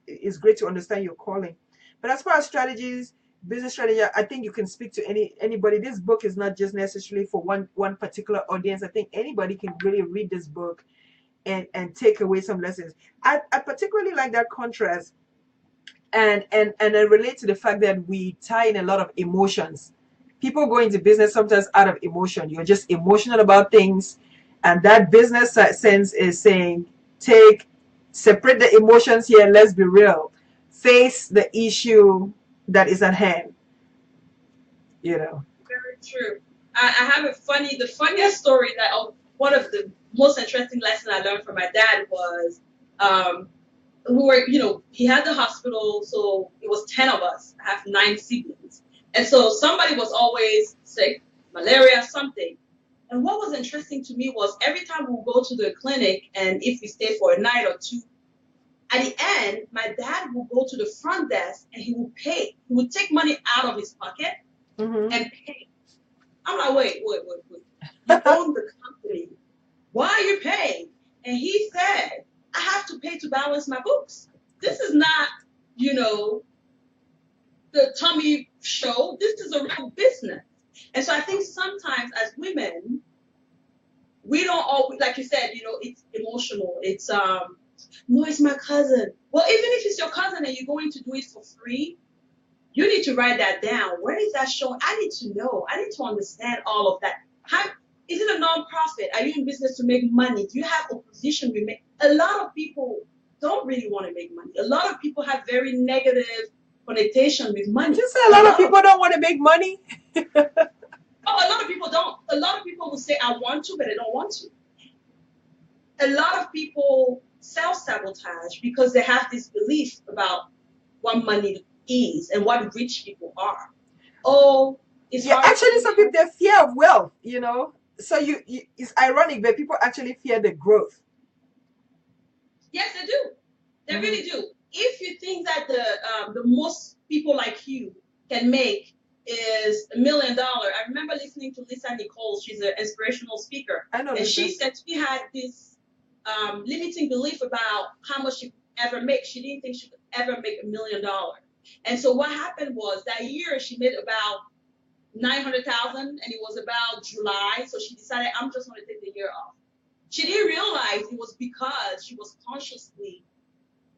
is great to understand your calling. But as far as strategies, business strategy, I think you can speak to anybody. This book is not just necessarily for one particular audience. I think anybody can really read this book and take away some lessons. I particularly like that contrast, and I relate to the fact that we tie in a lot of emotions. People go into business sometimes out of emotion. You're just emotional about things, and that business sense is saying, take separate the emotions here. Let's be real. Face the issue that is at hand. You know. very true. I have the funniest story that one of the most interesting lessons I learned from my dad was, we were, he had the hospital, so it was 10 of us. I have 9 siblings. And so somebody was always sick, malaria, something. And what was interesting to me was every time we would go to the clinic, and if we stayed for a night or two, at the end, my dad would go to the front desk and he would pay. He would take money out of his pocket Mm-hmm. and pay. I'm like, wait. You own the company. Why are you paying? And he said, I have to pay to balance my books. This is not, you know, the tummy show. This is a real business. And so I think sometimes as women, we don't always, like you said, it's emotional. It's no, it's my cousin. Well, even if it's your cousin and you're going to do it for free, you need to write that down. Where is that showing? I need to know. I need to understand all of that. How is it a nonprofit? Are you in business to make money? Do you have a position we make? A lot of people don't really want to make money. A lot of people have very negative connotation with Did money. you say a lot of people don't want to make money? Oh, a lot of people don't. A lot of people will say I want to, but they don't want to. A lot of people self-sabotage because they have this belief about what money is and what rich people are. Oh, it's Yeah, hard to actually, live. some people they fear of wealth. So it's ironic, but people actually fear the growth. Yes, they do. They Mm-hmm. really do. If you think that the most people like you can make is $1 million, I remember listening to Lisa Nicole. She's an inspirational speaker, I know, and Lisa. she said she had this limiting belief about how much she could ever make. She didn't think she could ever make $1 million. And so what happened was that year she made about 900,000, and it was about July. So she decided I'm just going to take the year off. She didn't realize it was because she was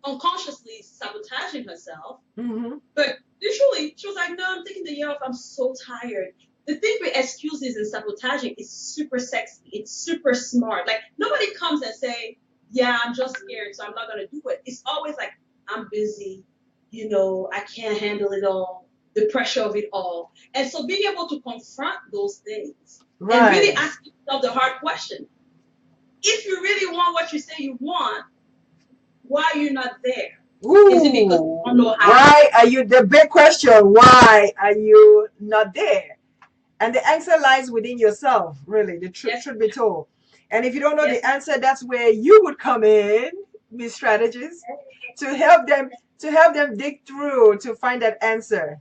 unconsciously sabotaging herself. Mm-hmm. But usually she was like, no, I'm taking the year off. I'm so tired. The thing with excuses and sabotaging is super sexy. It's super smart. Like nobody comes and say, yeah, I'm just scared, so I'm not gonna do it. It's always like, I'm busy, I can't handle it all, the pressure of it all. And so being able to confront those things and really Right. ask yourself the hard question. If you really want what you say you want, why are you not there? Is it because you don't Ooh, know how? why are you the big question? Why are you not there? And the answer lies within yourself, really, the truth Yes, should be told. And if you don't know yes, the answer, that's where you would come in, Miss Strategist, to help them dig through to find that answer.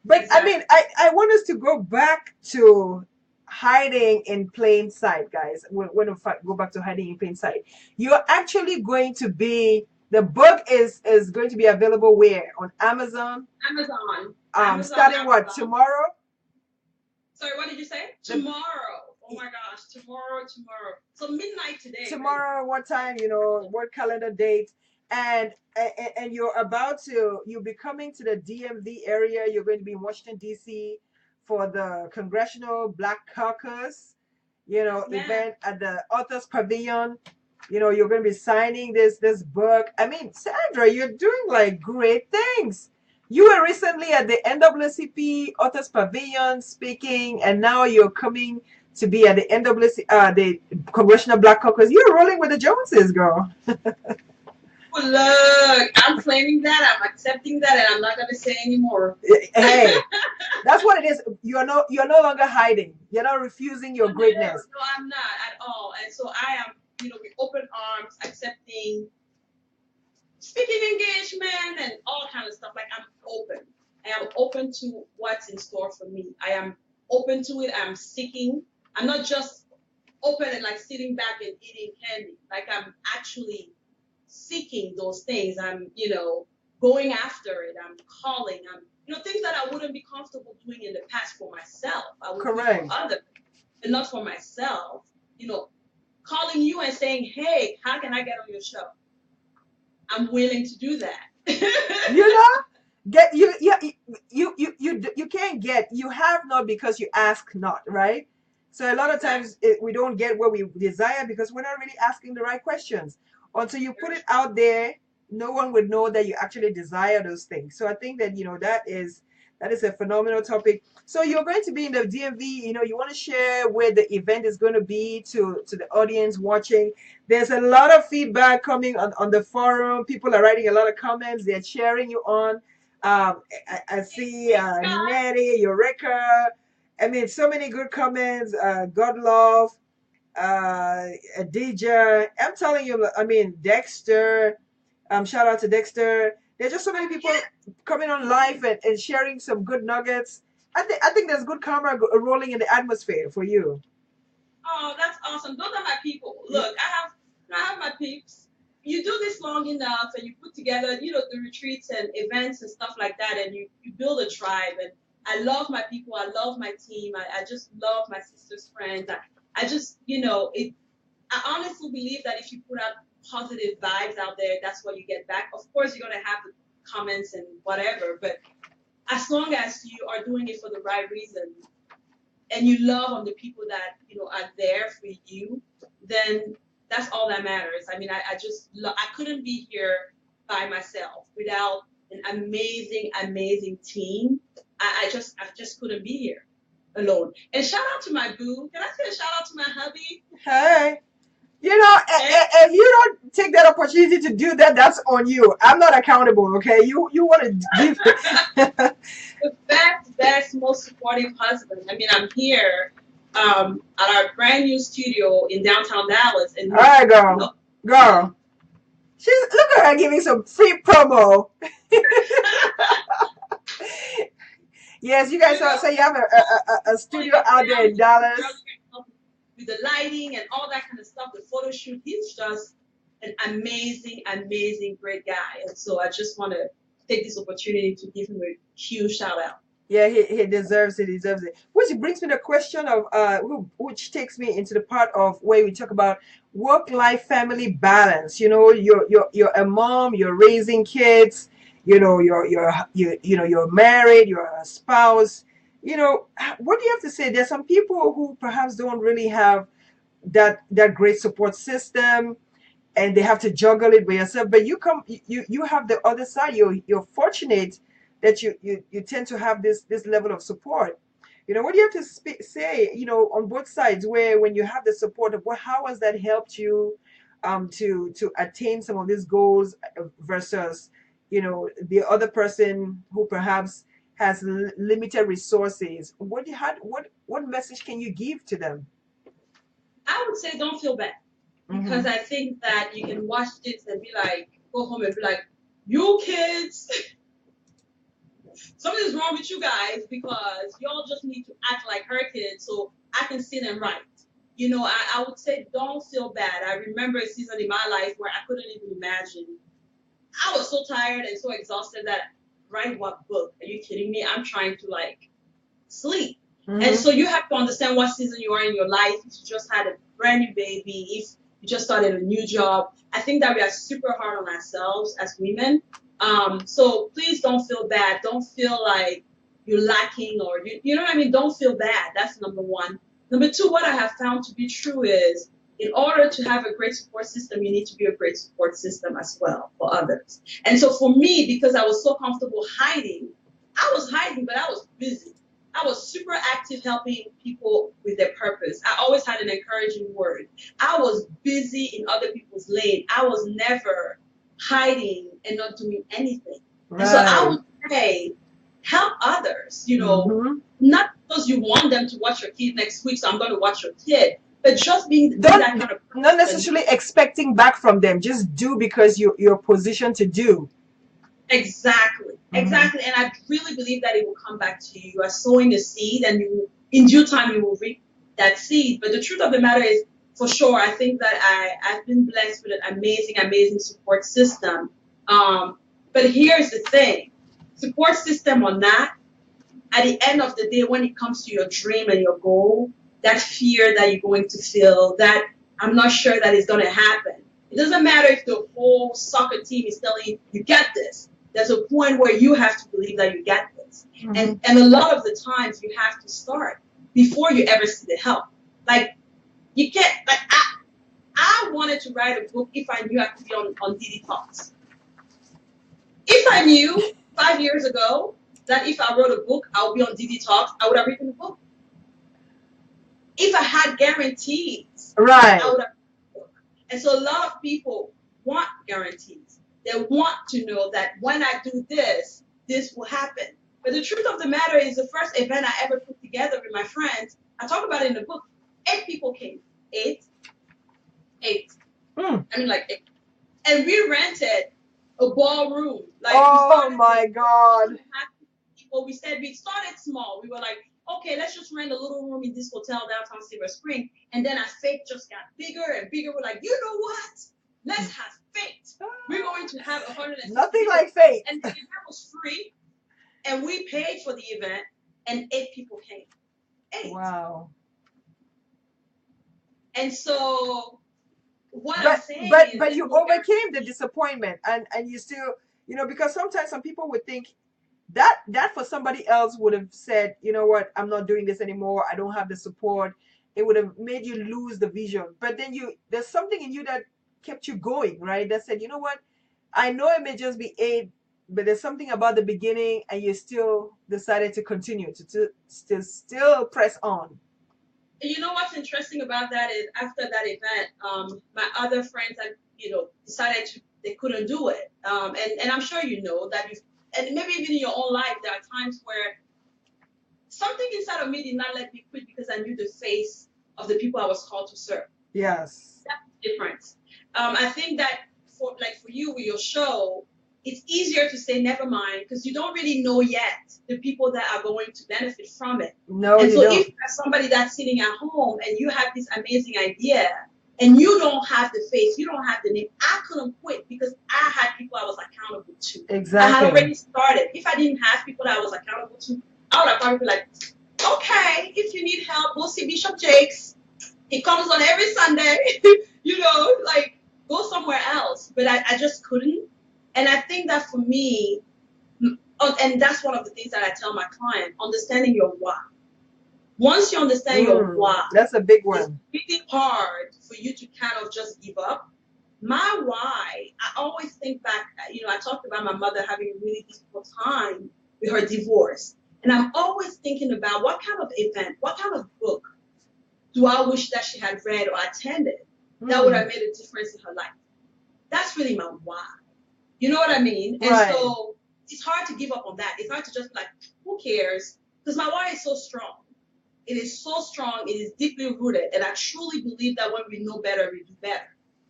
But I exactly. mean, I want us to go back to hiding in plain sight, guys. When we go back to hiding in plain sight, you're actually going to be the book is going to be available where on Amazon. Amazon, Starting what Amazon. tomorrow? Sorry, what did you say? The Tomorrow Oh my gosh, tomorrow. So midnight today, really. tomorrow, what time, what calendar date, and you'll be coming to the DMV area. You're going to be in Washington DC for the Congressional Black Caucus, Yes, ma'am. event at the Authors Pavilion. You're going to be signing this book. I mean, Sandra, you're doing like great things. You were recently at the NAACP Authors Pavilion speaking, and now you're coming to be at the the Congressional Black Caucus. You're rolling with the Joneses, girl. Well, look, I'm claiming that. I'm accepting that, and I'm not gonna say anymore. Hey, that's what it is. You're no longer hiding. You're not refusing your Oh, no, greatness. no, I'm not at all. And so I am, with open arms, accepting speaking engagement and all kind of stuff. Like I'm open. I am open to what's in store for me. I am open to it. I'm seeking. I'm not just open and like sitting back and eating candy. Like I'm actually seeking those things. I'm, going after it. I'm calling. I'm, things that I wouldn't be comfortable doing in the past for myself. I would do for Correct. others, but not for myself. Calling you and saying, "Hey, how can I get on your show?" I'm willing to do that. You know, get you yeah you can't get, you have not because you ask not, right? So a lot of Exactly. times we don't get what we desire because we're not really asking the right questions. Until you put Very it out there, no one would know that you actually desire those things. So I think that that is a phenomenal topic. So you're going to be in the DMV. You want to share where the event is going to be to the audience watching. There's a lot of feedback coming on the forum. People are writing a lot of comments. They're cheering you on. I see Thanks, God. Nettie, Eureka. I mean, so many good comments. God love, uh, DJ. I'm telling you, I mean, Dexter. Shout out to Dexter. There's just so many people coming on live and sharing some good nuggets. I think there's good karma rolling in the atmosphere for you. Oh, that's awesome. Those are my people. Look, I have my peeps. You do this long enough and you put together, the retreats and events and stuff like that, and you build a tribe. And I love my people. I love my team. I just love my sister's friends. I just, I honestly believe that if you put out positive vibes out there, that's what you get back. Of course, you're going to have the comments and whatever, but as long as you are doing it for the right reason, and you love on the people that are there for you, then that's all that matters. I mean, I just I couldn't be here by myself without an amazing team. I just couldn't be here alone. And shout out to my boo. Can I say a shout out to my hubby? Hey. Hey, If you don't take that opportunity to do that, that's on you. I'm not accountable, okay? You want to give. the best, most supportive husband. I mean, I'm here at our brand new studio in downtown Dallas, and All right, know, girl. Look at her giving some free promo. Yes, you guys you know, saw. So you have a holding studio it out there down in Dallas. with the lighting and all that kind of stuff, the photo shoot. He's just an amazing, great guy. And so I just want to take this opportunity to give him a huge shout out. Yeah, he deserves it. He deserves it. Which brings me to the question of which takes me into the part of where we talk about work-life family balance. You're a mom. You're raising kids. You're married. You're a spouse. What do you have to say? There's some people who perhaps don't really have that great support system, and they have to juggle it by yourself. But you have the other side. You're fortunate that you tend to have this level of support. What do you have to say, on both sides, where when you have the support of how has that helped you to attain some of these goals versus the other person who perhaps has limited resources. What message can you give to them? I would say don't feel bad because Mm-hmm. I think that you can watch this and be like, go home and be like, you kids, something's wrong with you guys because y'all just need to act like her kids so I can sit and write. I would say don't feel bad. I remember a season in my life where I couldn't even imagine. I was so tired and so exhausted that write what book? Are you kidding me? I'm trying to like sleep. And Mm-hmm. so you have to understand what season you are in your life. If you just had a brand new baby, if you just started a new job, I think that we are super hard on ourselves as women. So please don't feel bad. Don't feel like you're lacking or you know what I mean? Don't feel bad. That's number one. Number two, what I have found to be true is in order to have a great support system, you need to be a great support system as well for others. And so for me, because I was so comfortable hiding, I was hiding, but I was busy. I was super active helping people with their purpose. I always had an encouraging word. I was busy in other people's lane. I was never hiding and not doing anything. And so I Right. would say, help others, Mm-hmm. not because you want them to watch your kid next week, so I'm going to watch your kid, but just being that Don't kind of not person. necessarily expecting back from them. Just do because you're positioned to do. Exactly, Mm-hmm. exactly. And I really believe that it will come back to you. You are sowing a seed, and in due time, you will reap that seed. But the truth of the matter is, for sure, I think that I've been blessed with an amazing, amazing support system. Um, but here's the thing: support system or not, at the end of the day, when it comes to your dream and your goal, that fear that you're going to feel, that I'm not sure that it's going to happen. It doesn't matter if the whole soccer team is telling you, you get this. There's a point where you have to believe that you get this. Mm-hmm. And a lot of the times you have to start before you ever see the help. Like you can't like I wanted to write a book if I knew I could be on dDTalks. If I knew 5 years ago that if I wrote a book, I would be on dDTalks, I would have written a book. If I had guarantees, I Right. would have written a book. And so a lot of people want guarantees. They want to know that when I do this, this will happen. But the truth of the matter is, the first event I ever put together with my friends, I talk about it in the book. 8 people came. Eight, eight. Mm. I mean, like eight. And we rented a ballroom. Like we Oh started with my God. 250 people. We said we started small. We were like, okay, let's just rent a little room in this hotel downtown Silver Spring. And then our faith just got bigger and bigger. We're like, you know what? Let's have faith. We're going to have 150 Nothing people. like fate. And the event was free. And we paid for the event. And 8 people came. Eight. Wow. And so what I'm but saying but is but there's you no overcame the guarantee. disappointment, and you still, because sometimes some people would think that for somebody else would have said, you know what, I'm not doing this anymore, I don't have the support. It would have made you lose the vision, but then there's something in you that kept you going, right? That said, you know what, I know it may just be eight, but there's something about the beginning, and you still decided to continue to still press on. You know what's interesting about that is after that event, my other friends that decided they couldn't do it, and I'm sure you know that and maybe even in your own life there are times where something inside of me did not let me quit because I knew the face of the people I was called to serve. Yes. That's the difference. I think that for you with your show, it's easier to say never mind because you don't really know yet the people that are going to benefit from it. No, And you so if don't. you're somebody that's sitting at home and you have this amazing idea and you don't have the face, you don't have the name, I couldn't quit because I had people I was accountable to. I had Exactly. already started. If I didn't have people that I was accountable to, I would have probably been like, okay, if you need help, go see Bishop Jakes. He comes on every Sunday, like go somewhere else. But I just couldn't. And I think that for me, and that's one of the things that I tell my client, understanding your why. Once you understand your why, That's a big it's one. really hard for you to kind of just give up. My why, I always think back, I talked about my mother having a really difficult time with her divorce. And I'm always thinking about what kind of event, what kind of book do I wish that she had read or attended that would have made a difference in her life? That's really my why. You know what I mean? And Right. so it's hard to give up on that. It's hard to just be like, who cares? Because my why is so strong. It is so strong. It is deeply rooted. And I truly believe that when we know better, we do better.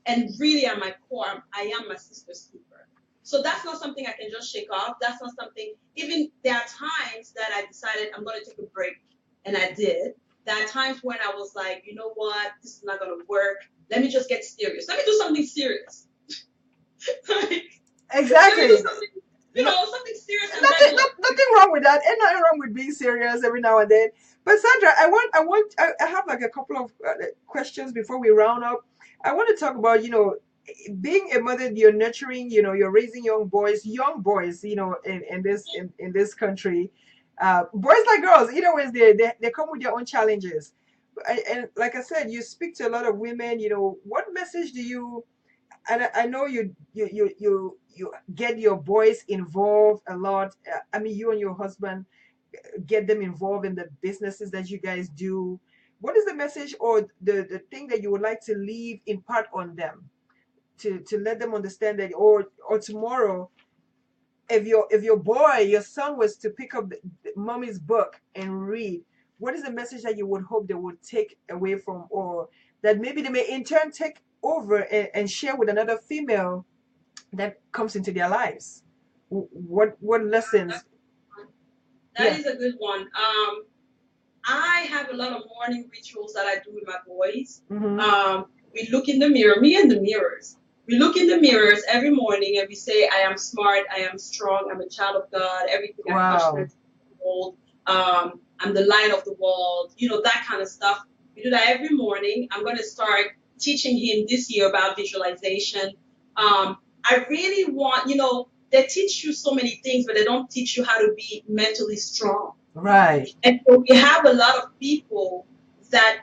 And really at my core, I am my sister's keeper. So that's not something I can just shake off. That's not something, even there are times that I decided I'm going to take a break. And I did. There are times when I was like, you know what? This is not going to work. Let me just get serious. Let me do something serious. Like, let me do Exactly. something. no, something serious and nothing, regular. nothing wrong with that. Ain't nothing wrong with being serious every now and then. But Sandra, I have like a couple of questions before we round up. I want to talk about, being a mother. You're nurturing, you're raising young boys, in this country. Boys like girls, either ways, they come with their own challenges. And like I said, you speak to a lot of women. What message do you? And I know you get your boys involved a lot. I mean, you and your husband get them involved in the businesses that you guys do. What is the message or the thing that you would like to leave in part on them to let them understand that, or tomorrow, if your son was to pick up the mommy's book and read, what is the message that you would hope they would take away from, or that maybe they may in turn take over and share with another female that comes into their lives? What lessons? That Yeah. is a good one. I have a lot of morning rituals that I do with my boys. Mm-hmm. We look in the mirror, me and the mirrors. We look in the mirrors every morning and we say, I am smart, I am strong, I'm a child of God, everything I touch Wow. turns to gold, I'm the light of the world, that kind of stuff. We do that every morning. I'm going to start teaching him this year about visualization. I really want, they teach you so many things, but they don't teach you how to be mentally strong. Right. And so we have a lot of people that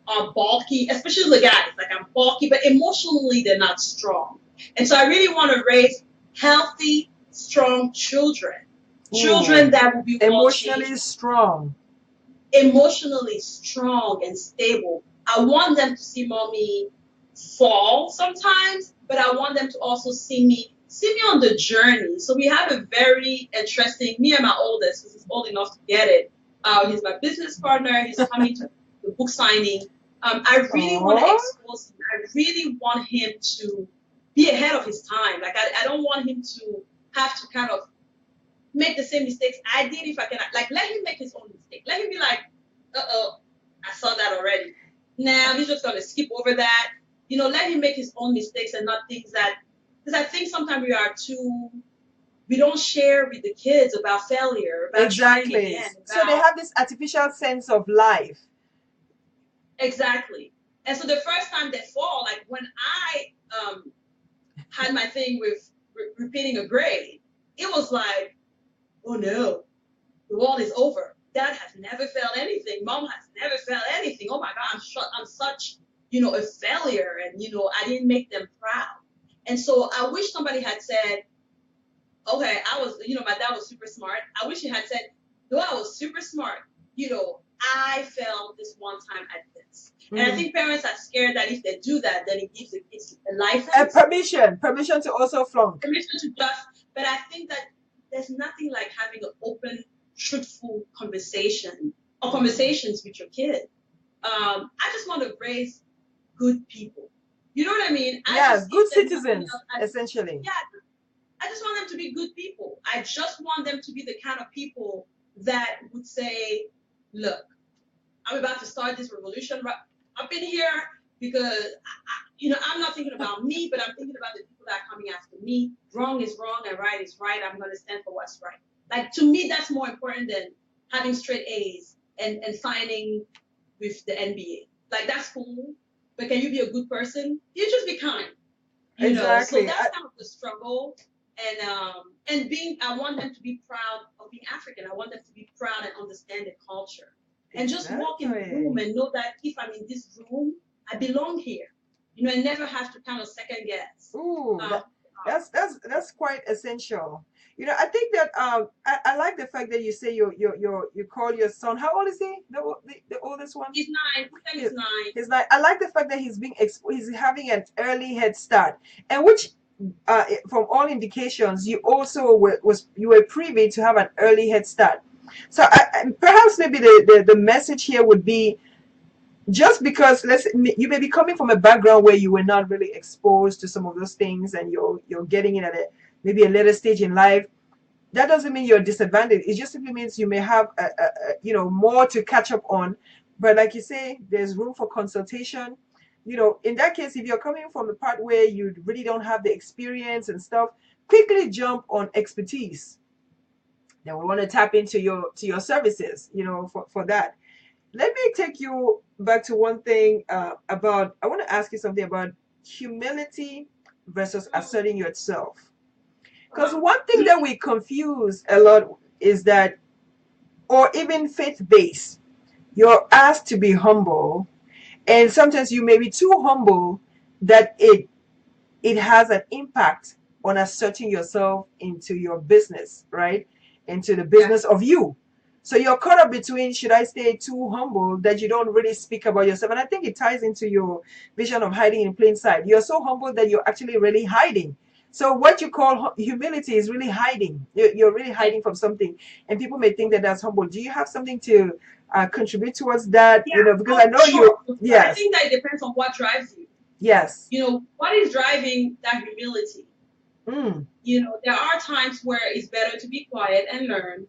are bulky, especially the guys. Like I'm bulky, but emotionally they're not strong. And so I really want to raise healthy, strong children. Children Ooh. that will be well Emotionally changed, strong. emotionally strong and stable. I want them to see mommy fall sometimes, but I want them to also see me on the journey. So we have a very interesting, me and my oldest, because he's old enough to get it. He's my business partner. He's coming to the book signing. I really want to Oh. expose him. I really want him to be ahead of his time. Like I don't want him to have to kind of make the same mistakes I did. If I can, like, let him make his own mistake. Let him be like, I saw that already. Now he's just gonna skip over that. Let him make his own mistakes and not things that, because I think sometimes we don't share with the kids about failure, about trying Exactly. again, So they about have this artificial sense of life. exactly. And so the first time they fall, like when I had my thing with repeating a grade, it was like, oh no, the world is over. Dad has never failed anything. Mom has never failed anything. Oh my God, I'm such, a failure, and I didn't make them proud. And so I wish somebody had said, okay, my dad was super smart. I wish he had said, though I was super smart, I failed this one time at this. And I think parents are scared that if they do that, then it gives the kids a license, Permission to also flunk. permission to just. But I think that there's nothing like having an open, truthful conversation or conversations with your kid. I just want to raise good people. You know what I mean? I Yeah, just, good if there's nothing citizens, else, essentially. yeah, I just want them to be good people. I just want them to be the kind of people that would say, look, I'm about to start this revolution up in here because, I'm not thinking about me, but I'm thinking about the people that are coming after me. Wrong is wrong and right is right. I'm going to stand for what's right. Like, to me, that's more important than having straight A's and signing with the NBA. Like, that's cool, but can you be a good person? You just be kind. So Exactly. that's kind of the struggle. And I want them to be proud of being African. I want them to be proud and understand the culture, and just walk in the room Exactly. and know that if I'm in this room, I belong here. And never have to kind of second guess. Ooh, Um, that's quite essential. I think that I like the fact that you say you call your son. How old is he? The oldest one? he's 9. His name He- is 9. He's like, I like the fact that he's having an early head start, and which, from all indications, you also were privy to have an early head start. So perhaps maybe the message here would be, just because you may be coming from a background where you were not really exposed to some of those things, and you're getting in at maybe a later stage in life, that doesn't mean you're disadvantaged. It just simply means you may have more to catch up on. But like you say, there's room for consultation. In that case, if you're coming from the part where you really don't have the experience and stuff, quickly jump on expertise. Then we want to tap into your services, for that. Let me take you back to one thing about. I want to ask you something about humility versus asserting yourself. Because one thing that we confuse a lot is that, or even faith based, you're asked to be humble, and sometimes you may be too humble that it has an impact on asserting yourself into your business, right? Into the business of you. So you're caught up between, should I stay too humble that you don't really speak about yourself? And I think it ties into your vision of hiding in plain sight. You're so humble that you're actually really hiding. So what you call humility is really hiding. You're really hiding from something, and people may think that that's humble. Do you have something to contribute towards that? Yeah, Because I know sure. you. I Yes. think that it depends on what drives you. Yes. What is driving that humility? Mm. There are times where it's better to be quiet and learn.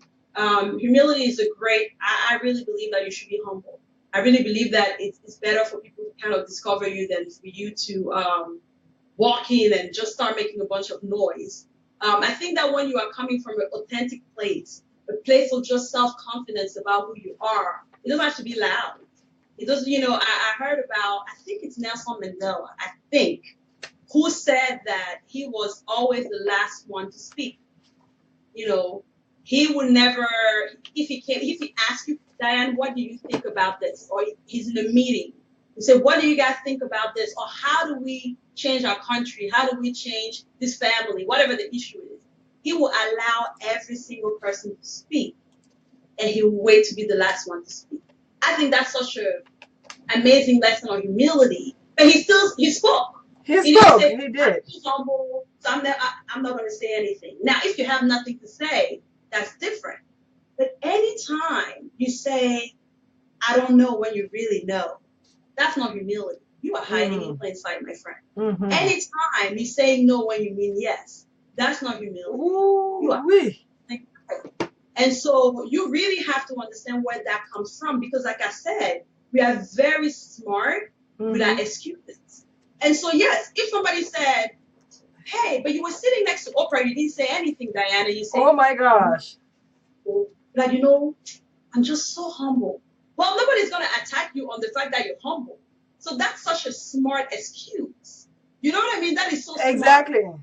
Humility is I really believe that you should be humble. I really believe that it's better for people to kind of discover you than for you to walk in and just start making a bunch of noise. I think that when you are coming from an authentic place, a place of just self-confidence about who you are, it doesn't have to be loud. It doesn't, I heard about, I think it's Nelson Mandela, I think, who said that he was always the last one to speak. You know, he would never, if he asks you, Diane, what do you think about this? Or he's in a meeting. He said, what do you guys think about this? Or how do we change our country? How do we change this family? Whatever the issue is. He will allow every single person to speak, and he will wait to be the last one to speak. I think that's such an amazing lesson on humility. But he spoke. He He didn't spoke. say, He I'm did. too humble, so I'm not going to say anything. Now, if you have nothing to say, that's different. But anytime you say, I don't know when you really know, that's not humility. You are hiding in plain sight, my friend. Mm-hmm. Anytime you say no when you mean yes, that's not humility. You are. Oui. And so you really have to understand where that comes from because, like I said, we are very smart with our excuses. And so, yes, if somebody said, hey, but you were sitting next to Oprah, you didn't say anything, Diana, you say, Oh my gosh. like, I'm just so humble. Well, nobody's going to attack you on the fact that you're humble. So that's such a smart excuse. You know what I mean? That is so smart. Exactly. What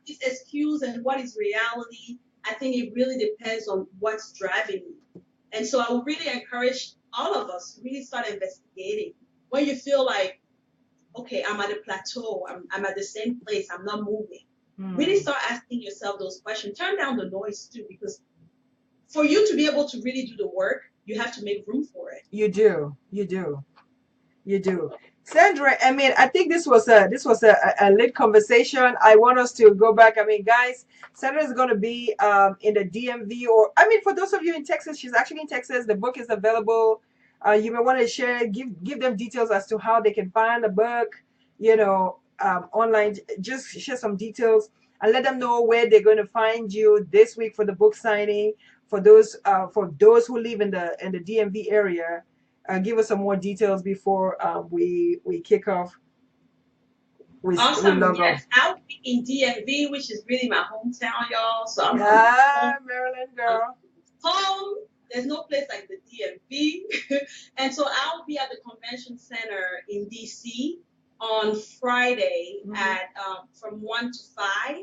is excuse and what is reality? I think it really depends on what's driving you. And so I would really encourage all of us to really start investigating when you feel like, okay, I'm at a plateau, I'm at the same place, I'm not moving. Really start asking yourself those questions. Turn down the noise too, because for you to be able to really do the work, you have to make room for it. You do. You do. You do. Sandra, I mean, I think this was a lit conversation. I want us to go back. I mean, guys, Sandra is going to be in the DMV, or I mean, for those of you in Texas, she's actually in Texas. The book is available. You may want to share, give them details as to how they can find the book. Online. Just share some details and let them know where they're going to find you this week for the book signing. For those who live in the DMV area, give us some more details before we kick off. We Awesome. log off. Yes, I'll be in DMV, which is really my hometown, y'all. So I'm Ah, Maryland girl. home. There's no place like the DMV. And so I'll be at the convention center in DC on Friday at from 1 to 5.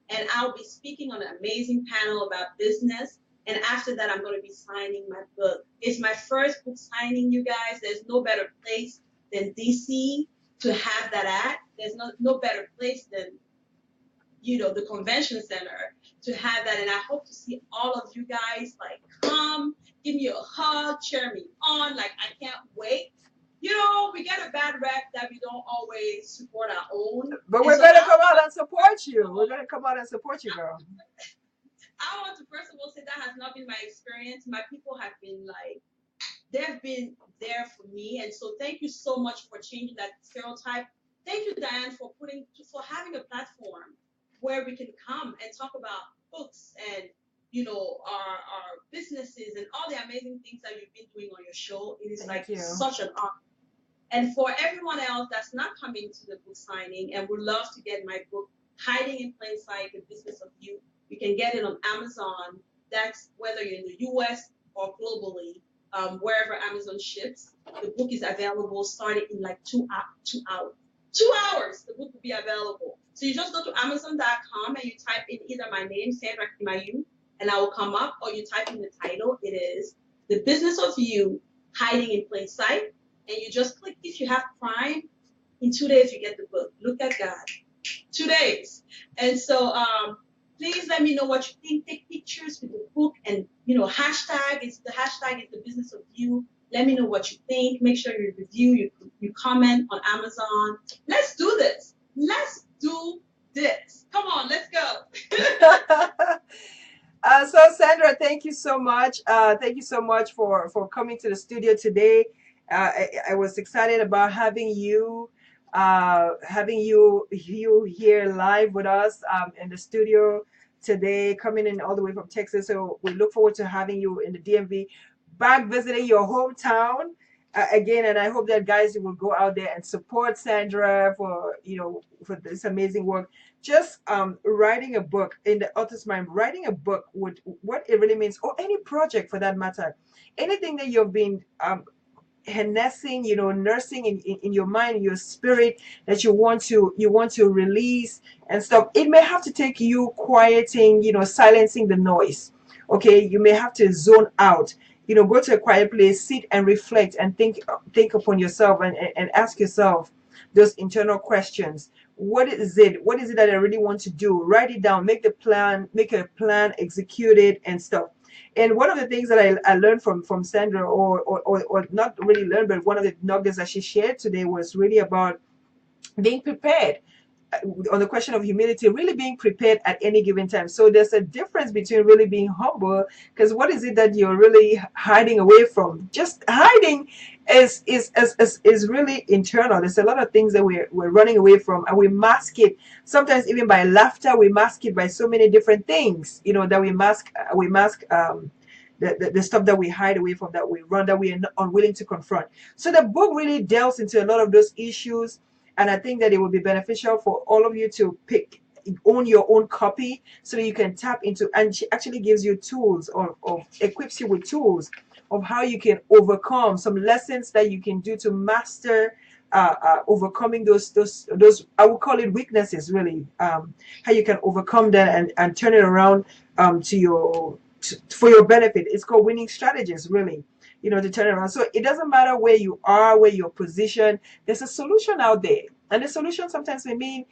And I'll be speaking on an amazing panel about business. And after that, I'm going to be signing my book. It's my first book signing, you guys. There's no better place than DC to have that at. There's no better place than the convention center to have that. And I hope to see all of you guys like come, give me a hug, cheer me on. Like I can't wait. We get a bad rep that we don't always support our own. But we're gonna come out and support you. We're gonna come out and support you, girl. I want to first of all say that has not been my experience. My people have been like, they've been there for me. And so thank you so much for changing that stereotype. Thank you, Diane, for having a platform where we can come and talk about books and our businesses and all the amazing things that you've been doing on your show. It is Thank you. such an honor. And for everyone else that's not coming to the book signing and would love to get my book Hiding in Plain Sight, The Business of You. You can get it on Amazon. That's whether you're in the US or globally, wherever Amazon ships. The book is available starting in like 2 hours. 2 hours, the book will be available. So you just go to Amazon.com and you type in either my name, Sandra Kemayou, and I will come up, or you type in the title. It is The Business of You, Hiding in Plain Sight. And you just click, if you have Prime, in 2 days you get the book. Look at God. 2 days. And so please let me know what you think. Take pictures with the book, and hashtag is the business of you. Let me know what you think. Make sure you review, you comment on Amazon. Let's do this. Let's do this. Come on, let's go. So Sandra, thank you so much. Thank you so much for coming to the studio today. I was excited about having you here live with us in the studio today, coming in all the way from Texas. So we look forward to having you in the DMV, back visiting your hometown again. And I hope that guys, you will go out there and support Sandra for this amazing work. Just writing a book, in the author's mind, writing a book would what it really means, or any project for that matter, anything that you've been harnessing, nursing in your mind, in your spirit, that you want to release and stuff. It may have to take you quieting, silencing the noise. Okay, you may have to zone out. Go to a quiet place, sit and reflect, and think upon yourself, and ask yourself those internal questions. What is it that I really want to do? Write it down, make a plan, execute it, and stuff. And one of the things that I learned from Sandra, or not really learned, but one of the nuggets that she shared today was really about being prepared on the question of humility, really being prepared at any given time. So there's a difference between really being humble, because what is it that you're really hiding away from? Just hiding is really internal. There's a lot of things that we're running away from, and we mask it. Sometimes even by laughter, we mask it by so many different things. That we mask the stuff that we hide away from, that we run, that we are unwilling to confront. So the book really delves into a lot of those issues, and I think that it would be beneficial for all of you to own your own copy, so that you can tap into, and she actually gives you tools, or equips you with tools of how you can overcome some lessons that you can do to master overcoming those I would call it weaknesses, really. How you can overcome that, and turn it around for your benefit. It's called winning strategies, really, to turn it around. So it doesn't matter where you are, where you're positioned, there's a solution out there. And the solution sometimes may mean,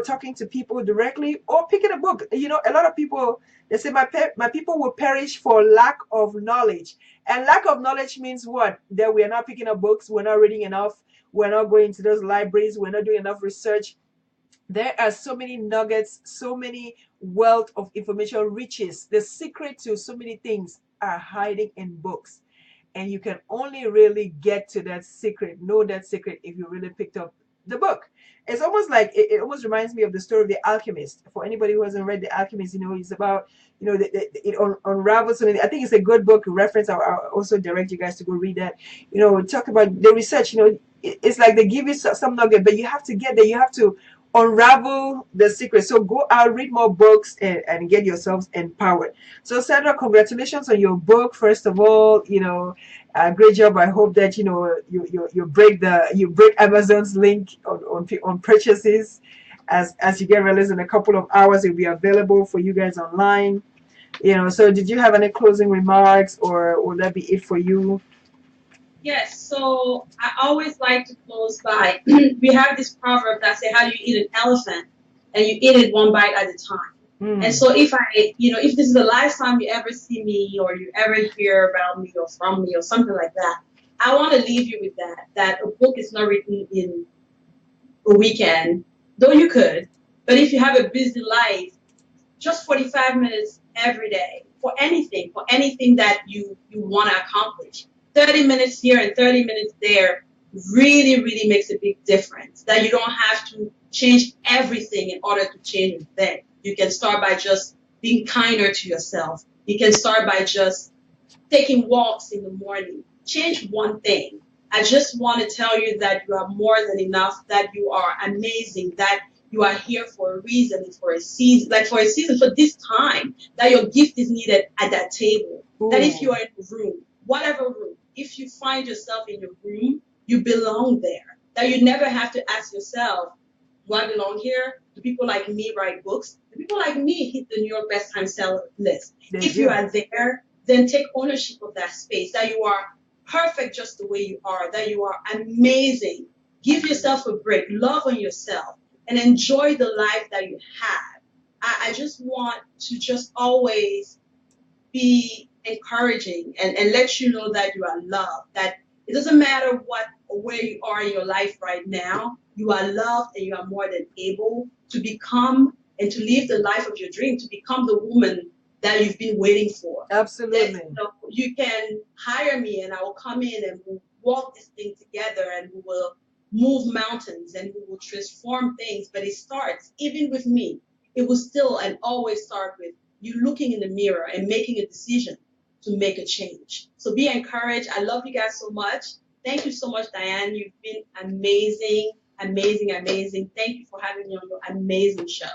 talking to people directly, or picking a book. A lot of people, they say, my people will perish for lack of knowledge. And lack of knowledge means what? That we are not picking up books, we're not reading enough, we're not going to those libraries, we're not doing enough research. There are so many nuggets, so many wealth of information, riches. The secret to so many things are hiding in books. And you can only really get to that secret, know that secret, if you really picked up the book. It's almost like it almost reminds me of the story of the alchemist. For anybody who hasn't read the alchemist, it's about, it unravels something. I think it's a good book reference. I'll also direct you guys to go read that. Talk about the research. It's like they give you some nugget, but you have to get there. You have to unravel the secret. So go out, read more books, and get yourselves empowered. So Sandra, congratulations on your book, first of all. Great job. I hope that you break Amazon's link on purchases. As you get released in a couple of hours, it'll be available for you guys online. So did you have any closing remarks, or will that be it for you? Yes, so I always like to close by. We have this proverb that says, "How do you eat an elephant?" And you eat it one bite at a time. And so if this is the last time you ever see me, or you ever hear about me or from me or something like that, I want to leave you with that a book is not written in a weekend, though you could. But if you have a busy life, just 45 minutes every day for anything that you want to accomplish. 30 minutes here and 30 minutes there really, really makes a big difference. That you don't have to change everything in order to change a thing. You can start by just being kinder to yourself. You can start by just taking walks in the morning. Change one thing. I just want to tell you that you are more than enough, that you are amazing, that you are here for a reason, and for a season, like for a season, for this time, that your gift is needed at that table. That if you Ooh, are in a room, whatever room, if you find yourself in your room, you belong there. That you never have to ask yourself, do I belong here? Do people like me write books? Do people like me hit the New York Best Time Seller list? they If you do. are there, then take ownership of that space, that you are perfect just the way you are, that you are amazing. Give yourself a break, love on yourself, and enjoy the life that you have. I just want to just always be encouraging, and let you know that you are loved, that it doesn't matter what or where you are in your life right now, you are loved and you are more than able to become and to live the life of your dream, to become the woman that you've been waiting for. That Absolutely. you can hire me and I will come in and we'll walk this thing together and we will move mountains and we will transform things. But it starts, even with me, it will still and always start with you looking in the mirror and making a decision to make a change. So be encouraged. I love you guys so much. Thank you so much, Diane. You've been amazing, amazing, amazing. Thank you for having me on your amazing show.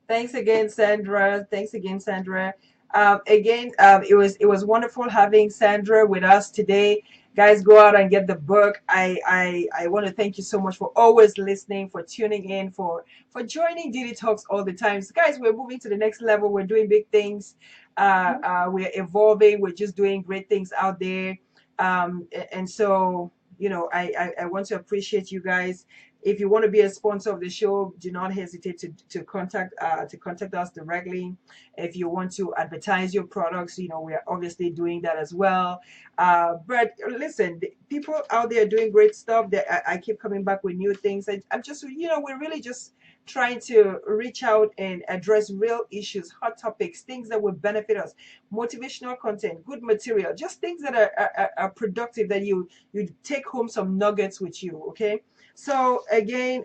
Thanks again, Sandra. Thanks again, Sandra. Again, it was wonderful having Sandra with us today. Guys, go out and get the book. I want to thank you so much for always listening, for tuning in, for joining dDTalks all the time. So guys, we're moving to the next level. We're doing big things. We're evolving. We're just doing great things out there. And so, I want to appreciate you guys. If you want to be a sponsor of the show, do not hesitate to contact us directly. If you want to advertise your products, we are obviously doing that as well. But listen, the people out there are doing great stuff. That I keep coming back with new things. I'm just, we're really just trying to reach out and address real issues, hot topics, things that will benefit us, motivational content, good material, just things that are productive, that you take home some nuggets with you. Okay. So again,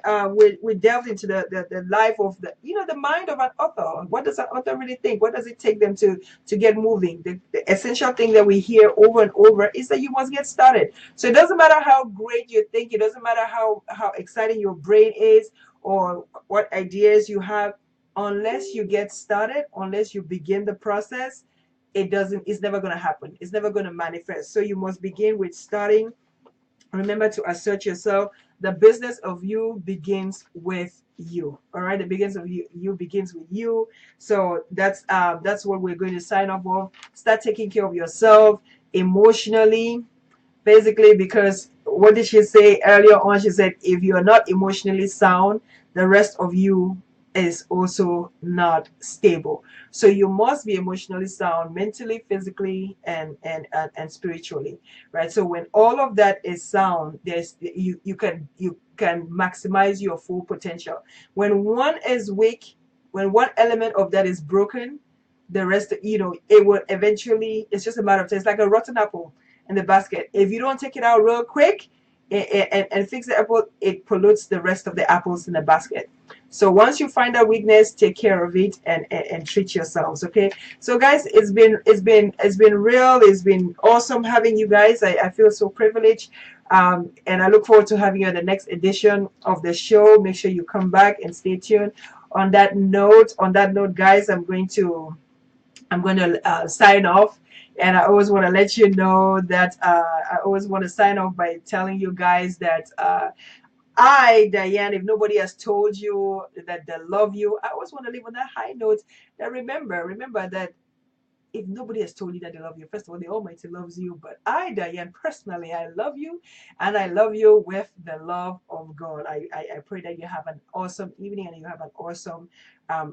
we delved into the life of the mind of an author. What does an author really think? What does it take them to get moving? The essential thing that we hear over and over is that you must get started. So it doesn't matter how great you think, it doesn't matter how exciting your brain is or what ideas you have, unless you get started, unless you begin the process, it's never going to happen. It's never going to manifest. So you must begin with starting. Remember to assert yourself. The business of you begins with you. All right, the begins of you begins with you. So that's what we're going to sign off of. Start taking care of yourself emotionally, basically, because what did she say earlier on? She said, if you are not emotionally sound, the rest of you is also not stable. So you must be emotionally sound, mentally, physically, and spiritually, right? So when all of that is sound, there's you can maximize your full potential. When one is weak, when one element of that is broken, the rest, it will eventually, it's just a matter of time. It's like a rotten apple in the basket. If you don't take it out real quick and fix the apple, it pollutes the rest of the apples in the basket. So once you find that weakness, take care of it and treat yourselves. Okay. So guys, it's been real. It's been awesome having you guys. I feel so privileged. And I look forward to having you on the next edition of the show. Make sure you come back and stay tuned. On that note, guys, I'm going to sign off. And I always want to let you know that I always want to sign off by telling you guys that Diane, if nobody has told you that they love you, I always want to leave on that high note. That remember that if nobody has told you that they love you, first of all, the Almighty loves you. But Diane, personally, I love you, and I love you with the love of God. I pray that you have an awesome evening and you have an awesome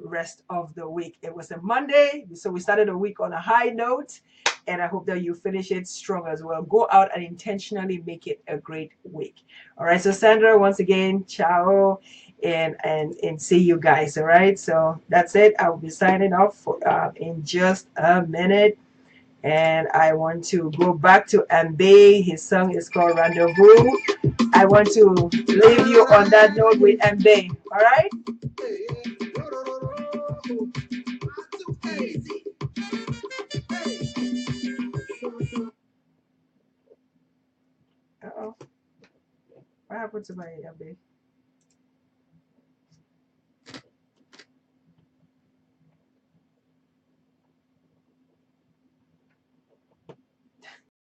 rest of the week. It was a Monday, so we started a week on a high note, and I hope that you finish it strong as well. Go out and intentionally make it a great week. All right, so Sandra, once again, ciao and see you guys. All right, so that's it. I will be signing off in just a minute, and I want to go back to Mbe. His song is called Rendezvous. I want to leave you on that note with Mbe. All right. Uh oh, what happened to my Mbe?